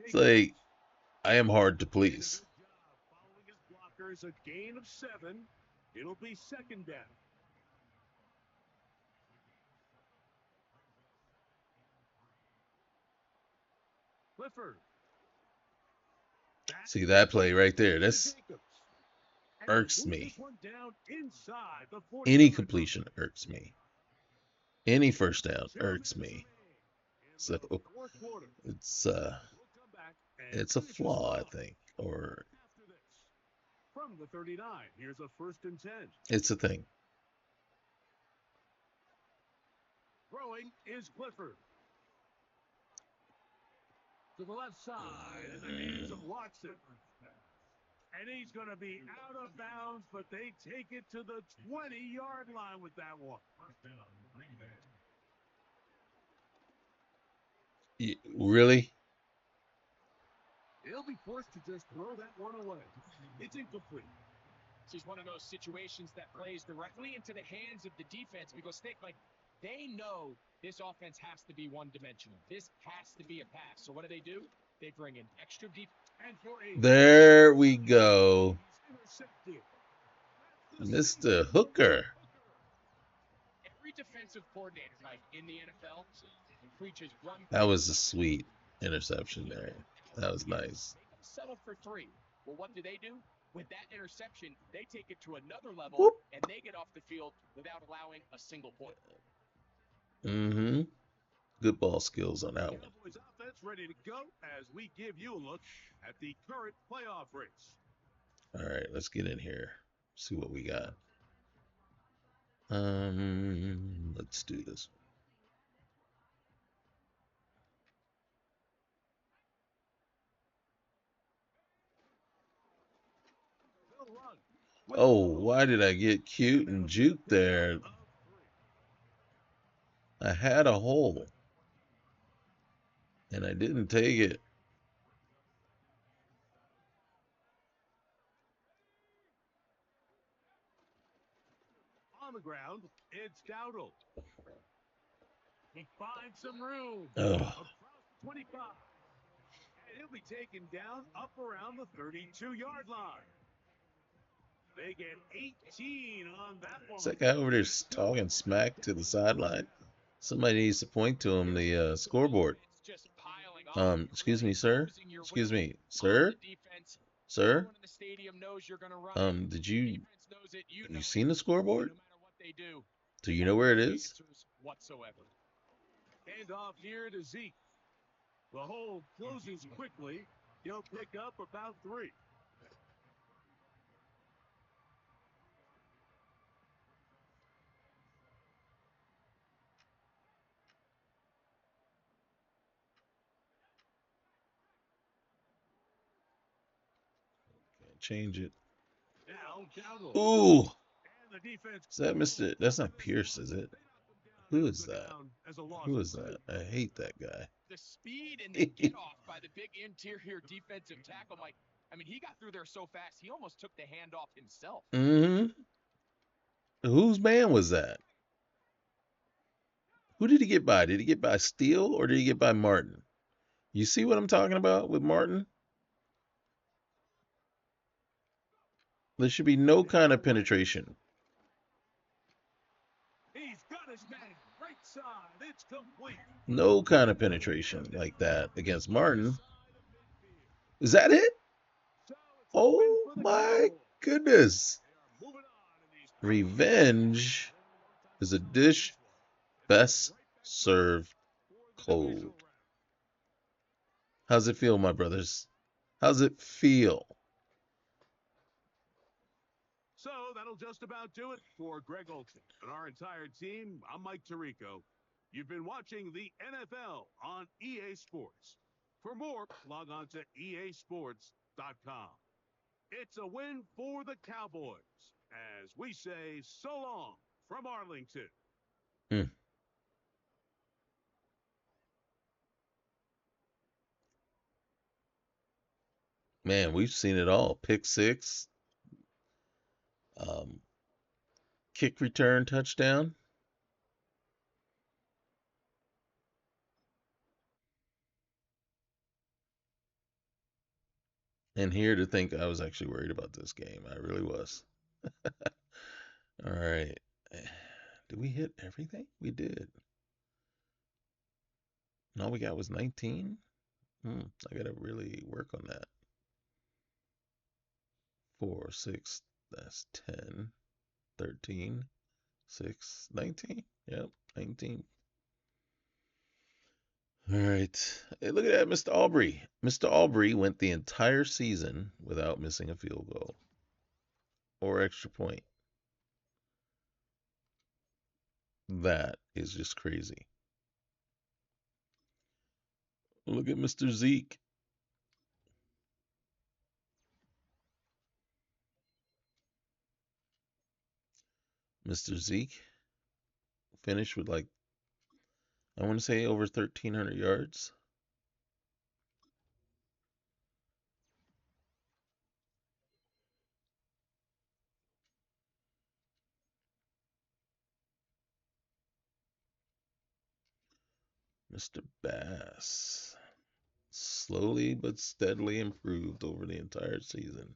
It's like I am hard to please. Following his blockers, a gain of 7. It'll be second down. Clifford. See that play right there? This irks me. Any completion irks me. Any first down irks me. So it's a flaw, I think, or from the 39. Here's a first and 10. It's a thing. Throwing is Clifford. To the left side, in the hands of Watson. And he's going to be out of bounds, but they take it to the 20-yard line with that one. Really? He'll be forced to just throw that one away. It's incomplete. It's one of those situations that plays directly into the hands of the defense because they know this offense has to be one-dimensional. This has to be a pass. So what do? They bring in extra deep. There we go. Mr. Hooker. Every defensive coordinator in the NFL preaches run. That was a sweet interception there. That was nice. Settle for 3. Well, what do? With that interception, they take it to another level Whoop. and they get off the field without allowing a single point. Mm-hmm. Good ball skills on that one. Cowboys offense ready to go as we give you a look at the current playoff race. All right, let's get in here. See what we got. Let's do this. Oh, why did I get cute and juke there? I had a hole and I didn't take it. On the ground, it's Dowdle. He finds some room. Oh, Across 25. And he'll be taken down up around the 32-yard line. They get 18 on that one. is that guy over there talking smack to the sideline? Somebody needs to point to him the scoreboard. Excuse me, sir. Excuse me, sir. Sir. Did you have you seen the scoreboard? Do you know where it is? Hand off here to Zeke. The hole closes quickly. He'll pick up about 3. Can't change it. Now, Dowdle. Ooh, And the defense. is that Mr. That's not Pierce, is it? Who is that? Who is that? I hate that guy. The speed and the get off by the big interior defensive tackle, Mike. I mean, he got through there so fast, he almost took the handoff himself. Mm-hmm. Whose man was that? Who did he get by? Did he get by Steele or did he get by Martin? You see what I'm talking about with Martin? There should be no kind of penetration. He's got his man right side. It's complete. No kind of penetration like that against Martin. Is that it? Oh my goodness. Revenge is a dish best served cold. How's it feel, my brothers? How's it feel? So that'll just about do it for Greg Olson and our entire team. I'm Mike Tirico. You've been watching the NFL on EA Sports. For more, log on to easports.com. It's a win for the Cowboys, as we say so long from Arlington. Man, we've seen it all. Pick six, um, kick return touchdown. And here to think I was actually worried about this game. I really was. All right. Did we hit everything? We did. And all we got was 19? I got to really work on that. 4, 6, that's 10, 13, 6, 19. Yep, 19. All right. Hey, look at that, Mr. Aubrey. Mr. Aubrey went the entire season without missing a field goal or extra point. That is just crazy. Look at Mr. Zeke. Mr. Zeke finished with like, I want to say over 1,300 yards. Mr. Bass slowly but steadily improved over the entire season.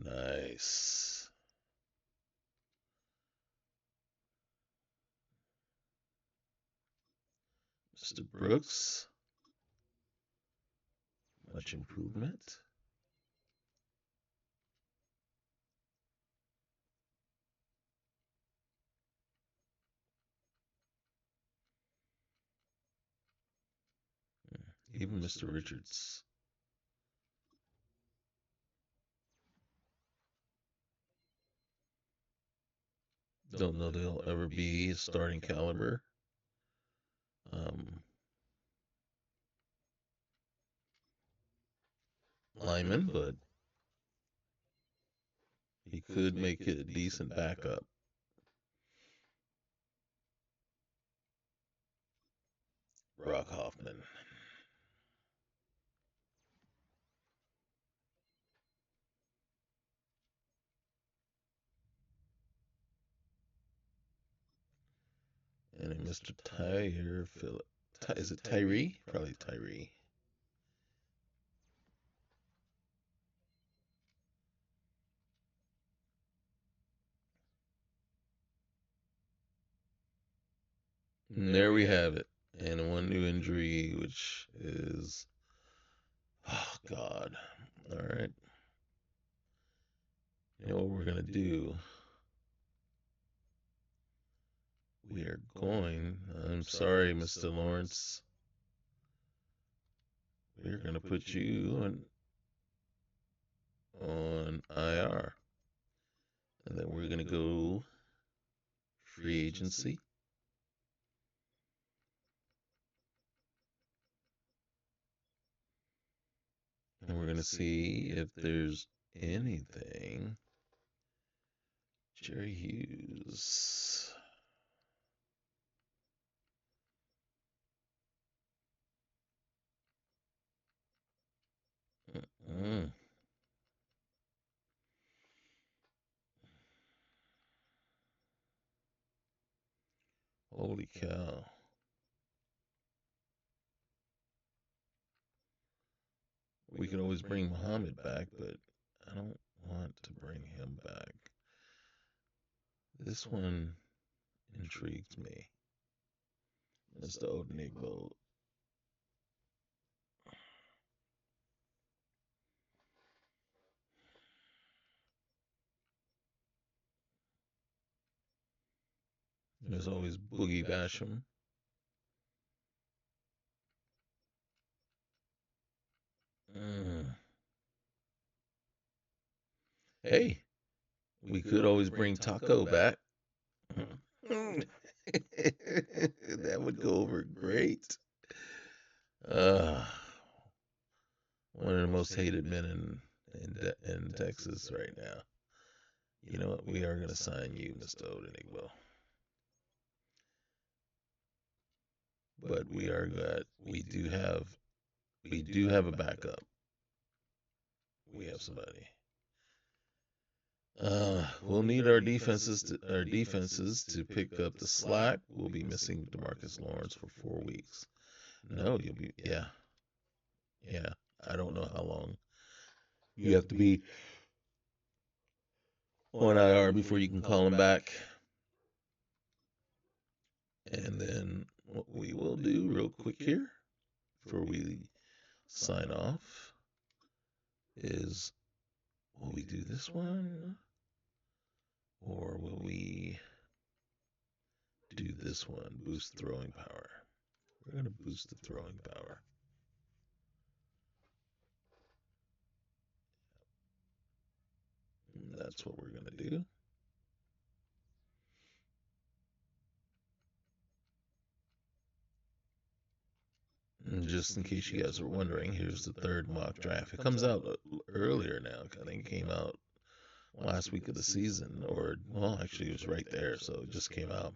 Nice. Mr. Brooks, much improvement. even Mr. Richards. Don't know they'll ever be starting caliber um, lineman, but he could make it a decent backup. Brock Hoffman. And a Mr. Tyre Phillip. Is it Tyree? Probably Tyree. And there we have it. And one new injury, which is, oh God. All right. You know what we're gonna do? We are going. I'm sorry, Mr. Lawrence. We're gonna put you on IR, and then we're gonna go free agency. And we're going to see if there's anything. Jerry Hughes. Mm. Holy cow. We could always bring Muhammad back, but I don't want to bring him back. This one intrigues me. Mr. Odenigbo. There's always Boogie Basham. Mm. Hey, we could always bring Taco back. That would go over great. One of the most hated men in Texas right now. You know what? We are going to sign you, Mr. Odenigbo. But we do have a backup. We have somebody. We'll need our defenses to pick up the slack. We'll be missing DeMarcus Lawrence for 4 weeks. No, you'll be yeah. I don't know how long you have to be on IR before you can call him back. And then what we will do real quick here before we sign off is, will we do this one or will we do this one? Boost throwing power. We're going to boost the throwing power. And that's what we're going to do. And just in case you guys are wondering, here's the third mock draft. It comes out earlier now. I think it came out last week of the season, or well, actually it was right there, so it just came out.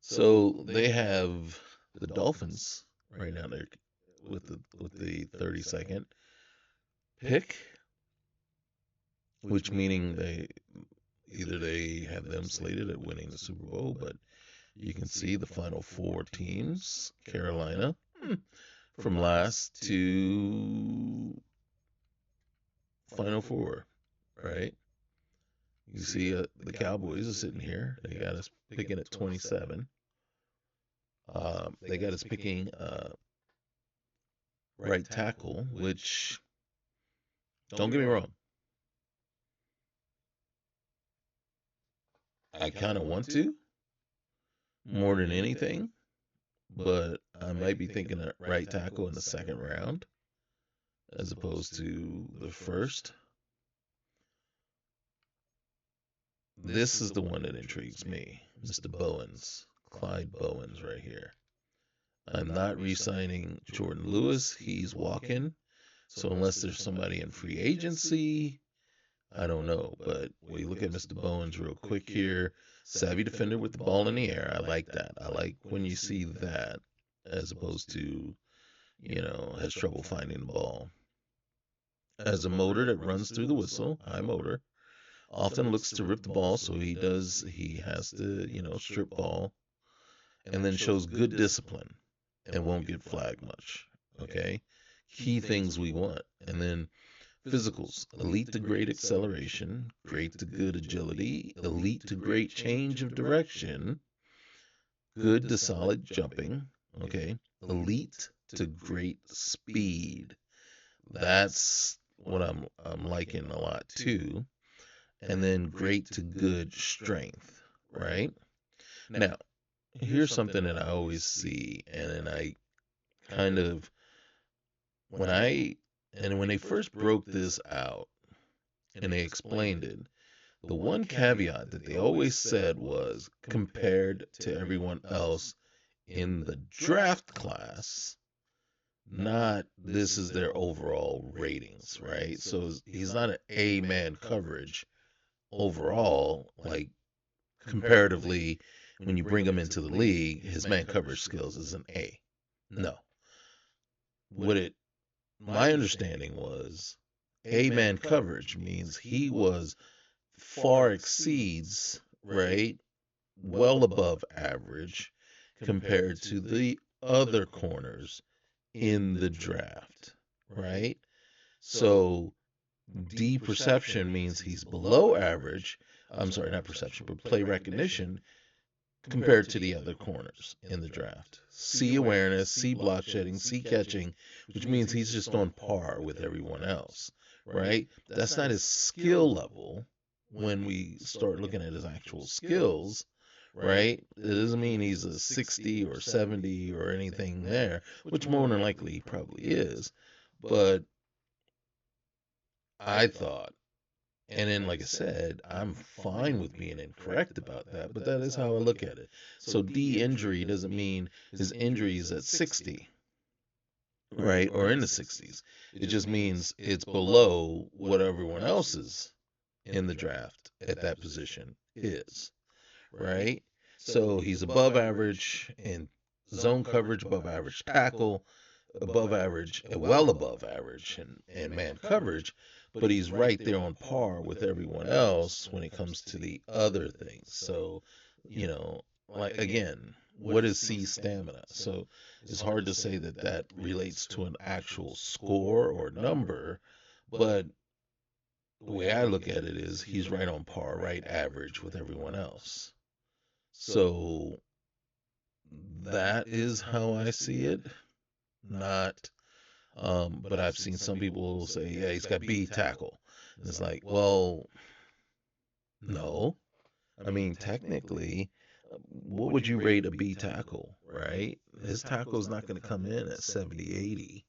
So they have the Dolphins right now there with the 32nd pick, which meaning they have them slated at winning the Super Bowl, but you can see the final 4 teams: Carolina from last to final 4, right? You see the Cowboys are sitting here. They got us picking at 27. They got us picking right tackle, which, don't get me wrong, I kind of want to more than anything, but I might be thinking a right tackle in the second round as opposed to the first. This is the one that intrigues me, Mr. Bowens, Clyde Bowens right here. I'm not re-signing Jordan Lewis. He's walking. So unless there's somebody in free agency, I don't know. But we look at Mr. Bowens real quick here. Savvy defender with the ball in the air. I like that. I like when you see that as opposed to, has trouble finding the ball. As a motor that runs through the whistle, high motor, often looks to rip the ball, so he has to, strip ball, and then shows good discipline and won't get flagged much. Okay? Key things we want. And then physicals, elite to great acceleration, great to good agility, elite to great change of direction, good to solid jumping, okay? Elite to great speed. That's what I'm liking a lot too. And then great to good strength, right? Now, here's something that I always see, and then I kind of when they first broke this out and they explained it, the one caveat that they always said was compared to everyone else in the draft class, not this is their overall ratings, right? So he's not an A man coverage overall, like comparatively when you bring him into the league, his man coverage skills is an A. No. My understanding was A man coverage means he was far exceeds, right, well above average compared to the other corners in the draft, right? So D perception means he's below average. I'm sorry, not perception, but play recognition compared to the other corners in the draft. C awareness, C block shedding, C catching, which means he's just on par with everyone else, right? That's not his skill level when we start looking at his actual skills, right? It doesn't mean he's a 60 or 70 or anything there, which more than likely he probably is. But I thought, and then, like I said, I'm fine with being incorrect about that, but that is how I look at it. So D injury doesn't mean his injury is at 60, right, or in the 60s. It just means it's below what everyone else's in the draft at that position is, right? So he's above average in zone coverage, above average tackle, above average, well above average in man coverage, but he's right there on par with everyone else when it comes to the other things. So, like again, what is C stamina? So it's hard to say that that relates to an actual score or number, but the way I look at it is he's right on par, right average with everyone else. So that is how I see it. Not, but I've seen some people say, yeah, he's got B tackle. And it's like, well, no. I mean, technically, what would you rate a B tackle, right? His tackle is not going to come in at 70, 80,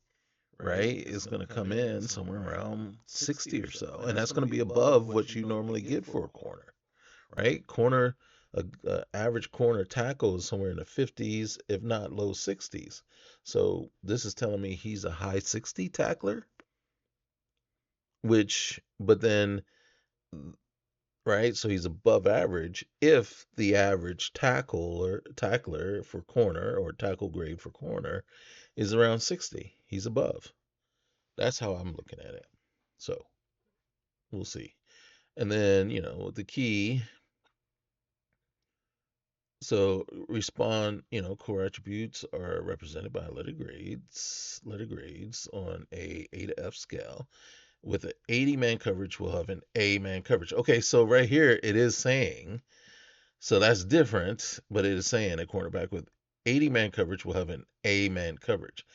right? It's going to come in somewhere around 60 or so. And that's going to be above what you normally get for a corner, right? Average corner tackle is somewhere in the 50s, if not low 60s. So this is telling me he's a high 60 tackler, but then, right? So he's above average if the average tackler for corner or tackle grade for corner is around 60. He's above. That's how I'm looking at it. So we'll see. And then, the key. So core attributes are represented by letter grades on A to F scale. With an 80 man coverage, we'll have an A man coverage. Okay, so right here it is saying, so that's different, but it is saying a cornerback with 80 man coverage will have an A man coverage.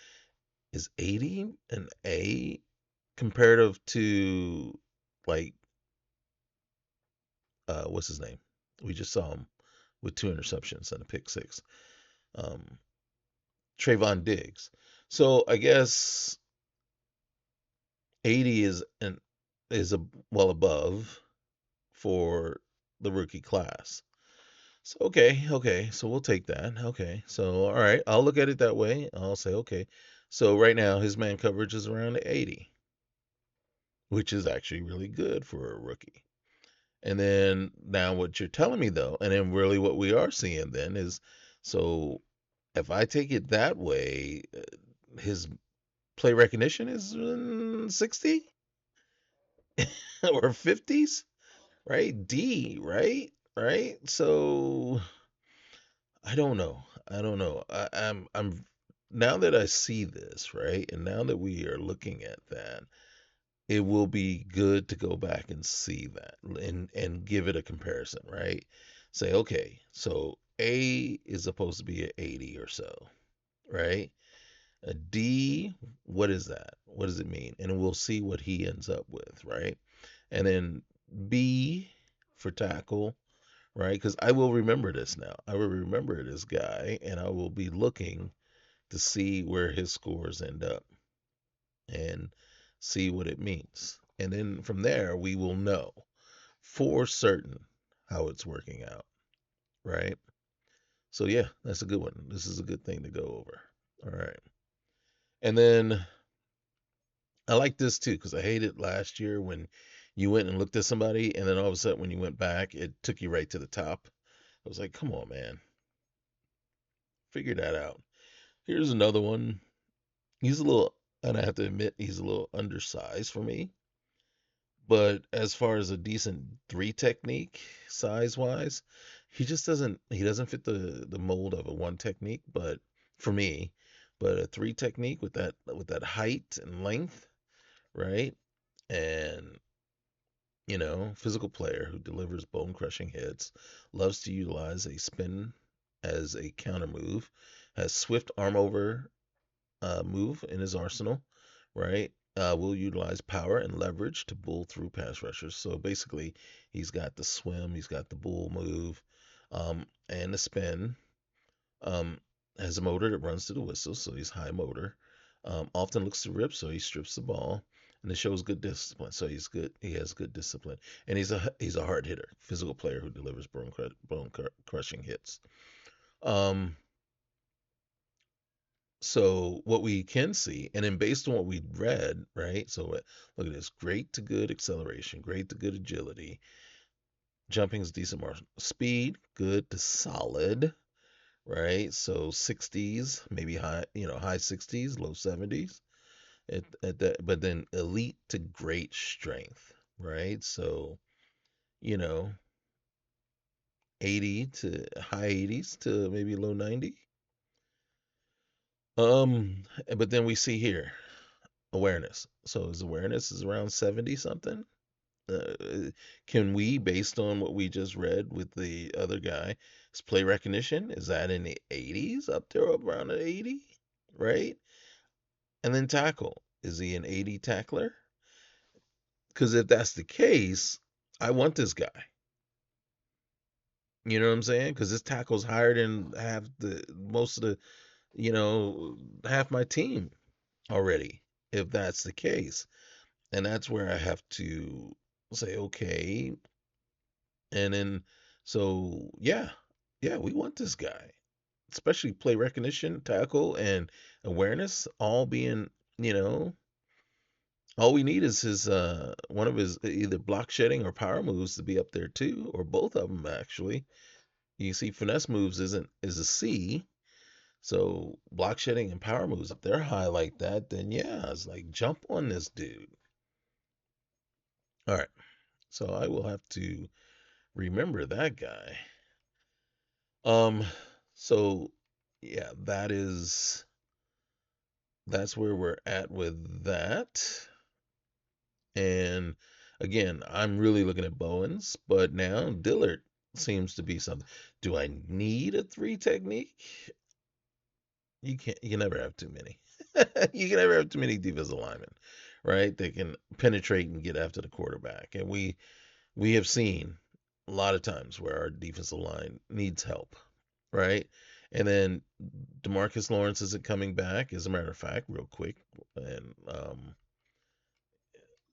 Is 80 an A comparative to, like, what's his name? We just saw him with 2 interceptions and a pick 6. Trayvon Diggs. So I guess 80 is well above for the rookie class. So okay, so we'll take that. Okay, so all right, I'll look at it that way. I'll say okay. So right now his man coverage is around 80, which is actually really good for a rookie. And then now what you're telling me though, and then really what we are seeing then is, so if I take it that way, his play recognition is 60 or 50s, right? D, right? Right? So I don't know. I don't know. I'm now that I see this, right? And now that we are looking at that, it will be good to go back and see that and give it a comparison, right? Say, okay, so A is supposed to be at 80 or so, right? A D, what is that? What does it mean? And we'll see what he ends up with, right? And then B for tackle, right? Because I will remember this now. I will remember this guy, and I will be looking to see where his scores end up and see what it means. And then from there, we will know for certain how it's working out, right? So, yeah, that's a good one. This is a good thing to go over. All right. And then I like this too because I hated last year when you went and looked at somebody, and then all of a sudden, when you went back, it took you right to the top. I was like, come on, man, figure that out. Here's another one. He's a little, and I have to admit, he's a little undersized for me. But as far as a decent three technique size wise, he doesn't fit the mold of a one technique, but for me, but a three technique with that height and length, right? And physical player who delivers bone crushing hits, loves to utilize a spin as a counter move, has swift arm over move in his arsenal, right? Will utilize power and leverage to bull through pass rushers. So basically, he's got the swim, he's got the bull move, and the spin. Um, has a motor that runs to the whistle, so he's high motor. Often looks to rip, so he strips the ball, and it shows good discipline. So he's good. He has good discipline, and he's a hard hitter, physical player who delivers bone crushing hits. Um, so what we can see, and then based on what we read, right? So look at this: great to good acceleration, great to good agility, jumping is decent margin, speed good to solid, right? So 60s, maybe high 60s, low 70s at that, but then elite to great strength, right? So you know 80 to high 80s to maybe low 90. But then we see here awareness. So his awareness is around 70 something. Can we, based on what we just read with the other guy, his play recognition, is that in the 80s, up there around an 80, right? And then tackle, is he an 80 tackler? Because if that's the case, I want this guy. You know what I'm saying? Because his tackle's higher than half the most of the, half my team already. If that's the case, and that's where I have to say, okay, and then so yeah, we want this guy, especially play recognition, tackle, and awareness, all being, you know, all we need is his one of his either block shedding or power moves to be up there too, or both of them actually. You see, finesse moves is a C, so block shedding and power moves, if they're high like that, then yeah, it's like jump on this dude. All right, so I will have to remember that guy. Um, so yeah, that's where we're at with that. And again, I'm really looking at Bowens, but now Dillard seems to be something. Do I need a three technique? You can never have too many. You can never have too many defensive linemen, right? They can penetrate and get after the quarterback. And we have seen a lot of times where our defensive line needs help, right? And then Demarcus Lawrence isn't coming back, as a matter of fact, real quick, and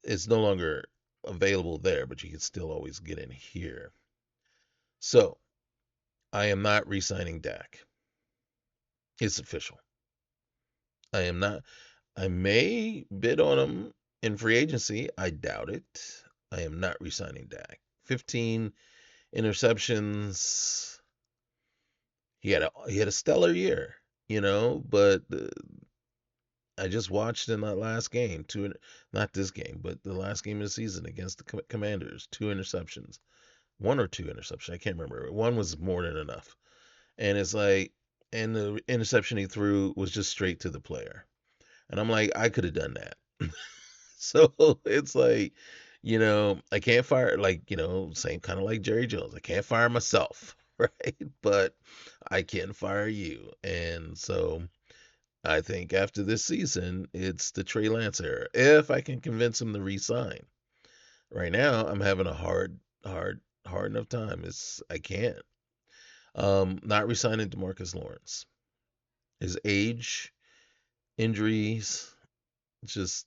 it's no longer available there, but you can still always get in here. So I am not re-signing Dak. It's official. I am not. I may bid on him in free agency. I doubt it. I am not re-signing Dak. 15 interceptions. He had a stellar year, but I just watched in that last game, not this game, but the last game of the season against the Commanders, two interceptions, one or two interceptions, I can't remember. One was more than enough, and it's like, and the interception he threw was just straight to the player, and I'm like, I could have done that. So it's like, I can't fire, like, same kind of like Jerry Jones. I can't fire myself, right? But I can fire you. And so I think after this season, it's the Trey Lance era. If I can convince him to resign. Right now, I'm having a hard enough time. I can't. Not resigning DeMarcus Lawrence. His age, injuries, just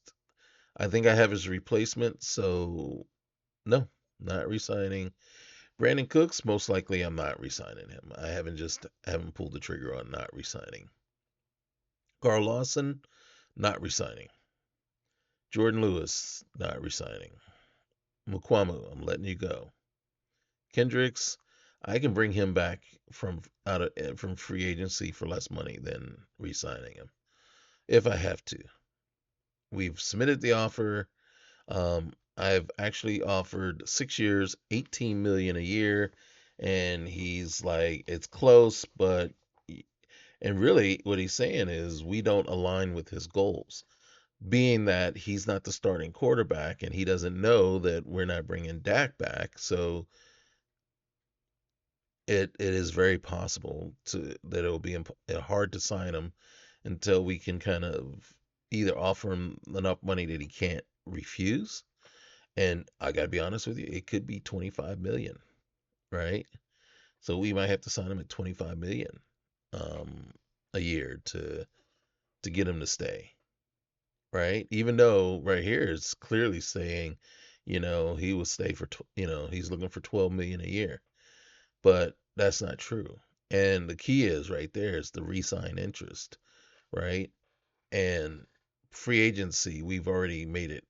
I think I have his replacement, so no, not resigning. Brandon Cooks, most likely I'm not resigning him. I haven't pulled the trigger on not resigning. Carl Lawson, not resigning. Jordan Lewis, not resigning. Mukwamu, I'm letting you go. Kendricks, I can bring him back from free agency for less money than resigning him if I have to. We've submitted the offer. I've actually offered 6 years, 18 million a year, and he's like, it's close, but and really what he's saying is we don't align with his goals, being that he's not the starting quarterback and he doesn't know that we're not bringing Dak back. So it is very possible that it'll be hard to sign him until we can kind of either offer him enough money that he can't refuse. And I got to be honest with you, it could be 25 million, right? So we might have to sign him at 25 million um, a year to get him to stay, right? Even though right here it's clearly saying, he will stay for, he's looking for 12 million a year, but that's not true. And the key is right there is the re-sign interest, right? And free agency, we've already made it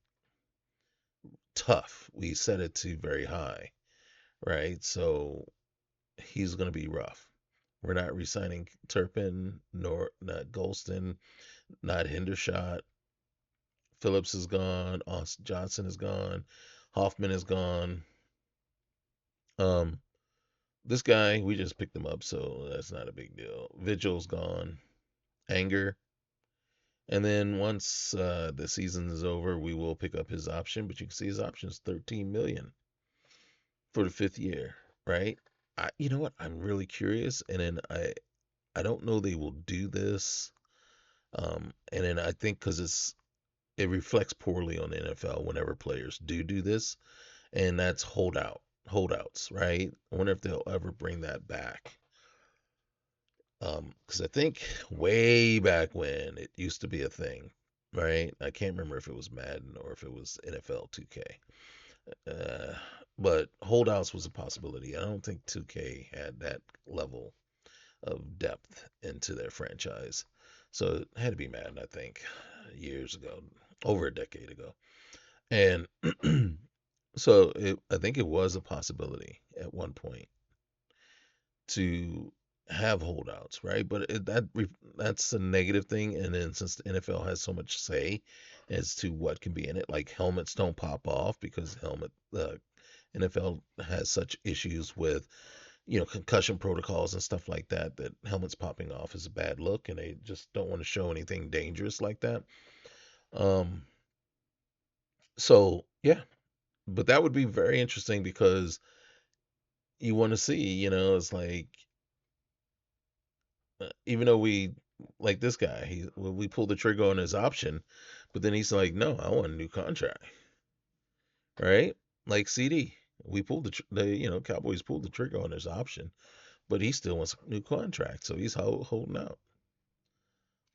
tough. We set it to very high, right? So he's going to be rough. We're not re-signing Turpin, nor not Golston, not Hendershot. Phillips is gone. Austin Johnson is gone. Hoffman is gone. Um, this guy, we just picked him up, so that's not a big deal. Vigil's gone. Anger. And then once the season is over, we will pick up his option. But you can see his option is 13 million for the 5th year, right? You know what? I'm really curious, and then I don't know they will do this. And then I think because it reflects poorly on the NFL whenever players do this, and that's holdouts, right? I wonder if they'll ever bring that back. Because I think way back when it used to be a thing, right? I can't remember if it was Madden or if it was NFL 2K. Uh, but holdouts was a possibility. I don't think 2K had that level of depth into their franchise. So it had to be Madden, I think, years ago, over a decade ago. And so I think it was a possibility at one point to have holdouts, right? But that's a negative thing. And then since the NFL has so much say as to what can be in it, like helmets don't pop off because the NFL has such issues with concussion protocols and stuff like that, that helmets popping off is a bad look, and they just don't want to show anything dangerous like that. Um, so yeah, but that would be very interesting because you want to see, it's like even though we like this guy, we pulled the trigger on his option, but then he's like, no, I want a new contract, right? Like CD, we pulled the Cowboys pulled the trigger on his option, but he still wants a new contract, so he's holding out.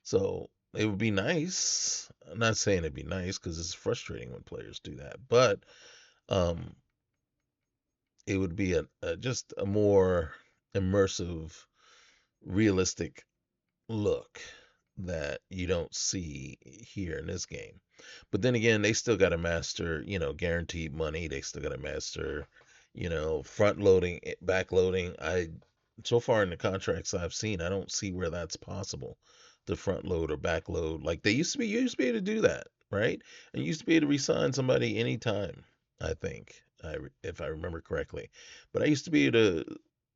So it would be nice. I'm not saying it'd be nice because it's frustrating when players do that, but um, it would be just a more immersive, realistic look that you don't see here in this game. But then again, they still got to master, guaranteed money. They still got to master, front loading, back loading. So far in the contracts I've seen, I don't see where that's possible to front load or back load. Like they used to be, you used to be able to do that, right? And you used to be able to resign somebody anytime, I think, if I remember correctly. But I used to be able to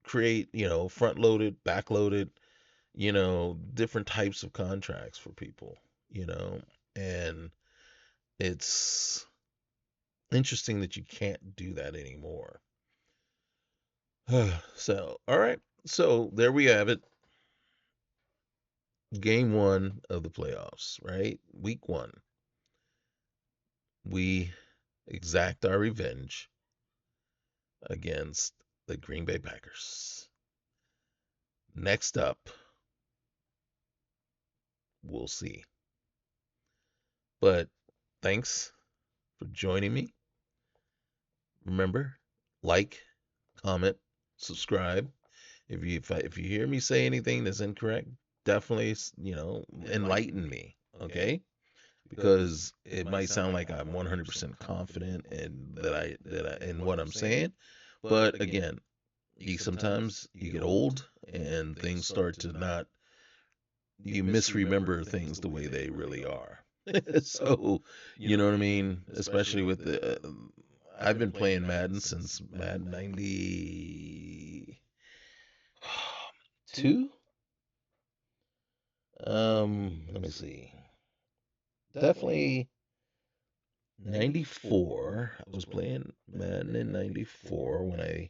create, front loaded, back loaded, different types of contracts for people, and it's interesting that you can't do that anymore. So, all right. So, there we have it. Game one of the playoffs, right? Week one. We exact our revenge against the Green Bay Packers. Next up, we'll see. But thanks for joining me. Remember, like, comment, subscribe. If you hear me say anything that's incorrect, definitely enlighten me, okay? Because it might sound like I'm 100% confident in in what I'm saying, but again, sometimes you get old and things start to not you misremember things the way they really are. So, you know what I mean? Especially with I've been playing Madden since Madden 92. Let me see. Definitely 94. I was playing Madden in 94 when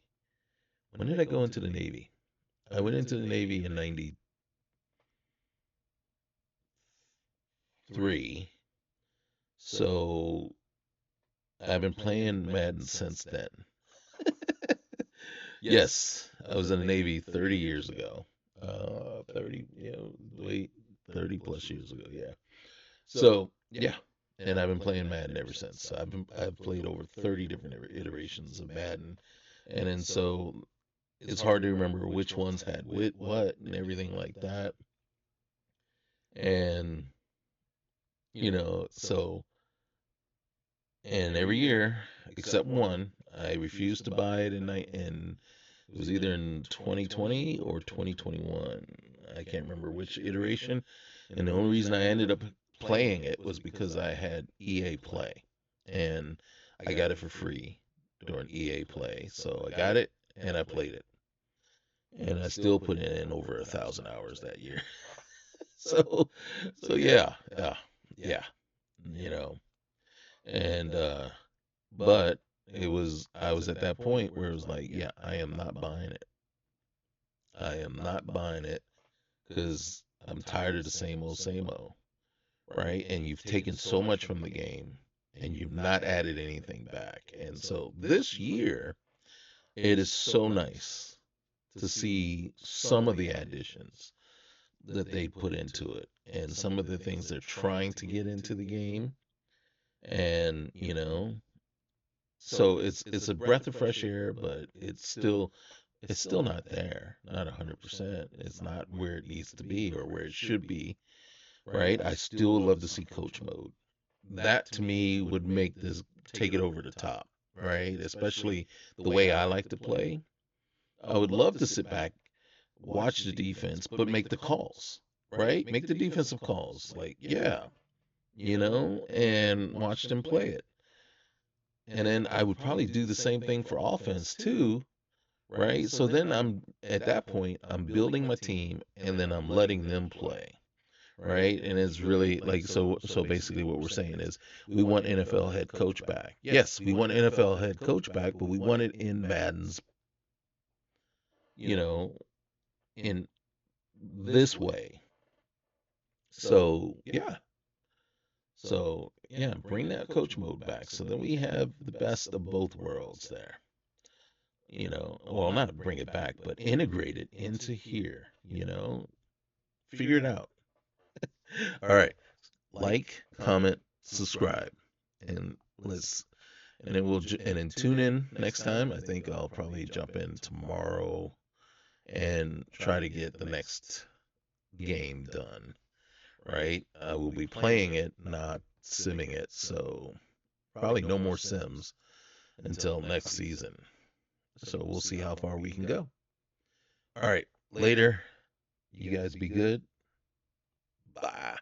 did I go into the Navy? I went into the Navy in 93. So I've been playing Madden since then. Yes, I was in the Navy 30 years ago. 30, wait, 30 plus years ago, yeah. So, yeah, and I've been playing Madden ever since. So I've played over 30 different iterations of Madden, and then so it's hard to remember which ones had what and everything like that. And so and every year except one, I refused to buy it, and it was either in 2020 or 2021. I can't remember which iteration. And the only reason I ended up playing it was because I had EA Play. And I got it for free during EA Play. So I got it and I played it. And I still put in over 1,000 hours that year. So yeah, yeah, you know. And but I was at that point where it was like, yeah, I am not buying it. I am not buying it because I'm tired of the same old, right? And you've taken so much from the game and you've not added anything back. And so this year, it is so nice to see some of the additions that they put into it and some of the things they're trying to get into the game. And, so it's a breath of fresh air, but it's still not there, not 100%. It's not where it needs to be or where it should be, right? I still love to see coach mode. That to me would make this take it over the top, right? Especially the way I like to play. I would love to sit back, watch the defense, but make the calls, right? Make the defensive calls. Like, yeah, and watch them play it. And then I would probably do the same thing for offense too, right? So then I'm at that point, I'm building my team and then I'm letting them play, right? And it's really like so basically what we're saying is we want NFL head coach back. Yes, we want NFL head coach back, but we want it in Madden's, you know, in this way. So, yeah. So, yeah, bring that coach mode back so that we have the best of both worlds there. well, not bring it back, but integrate it into here, figure it out. All right. Like, comment, subscribe, and let's, and then tune in next time. I think I'll probably jump in tomorrow and try to get the next game done, right? I will be playing it, not simming it, so probably no more sims until next season. So we'll see how far we can go. All right, later. You guys be good. Bye.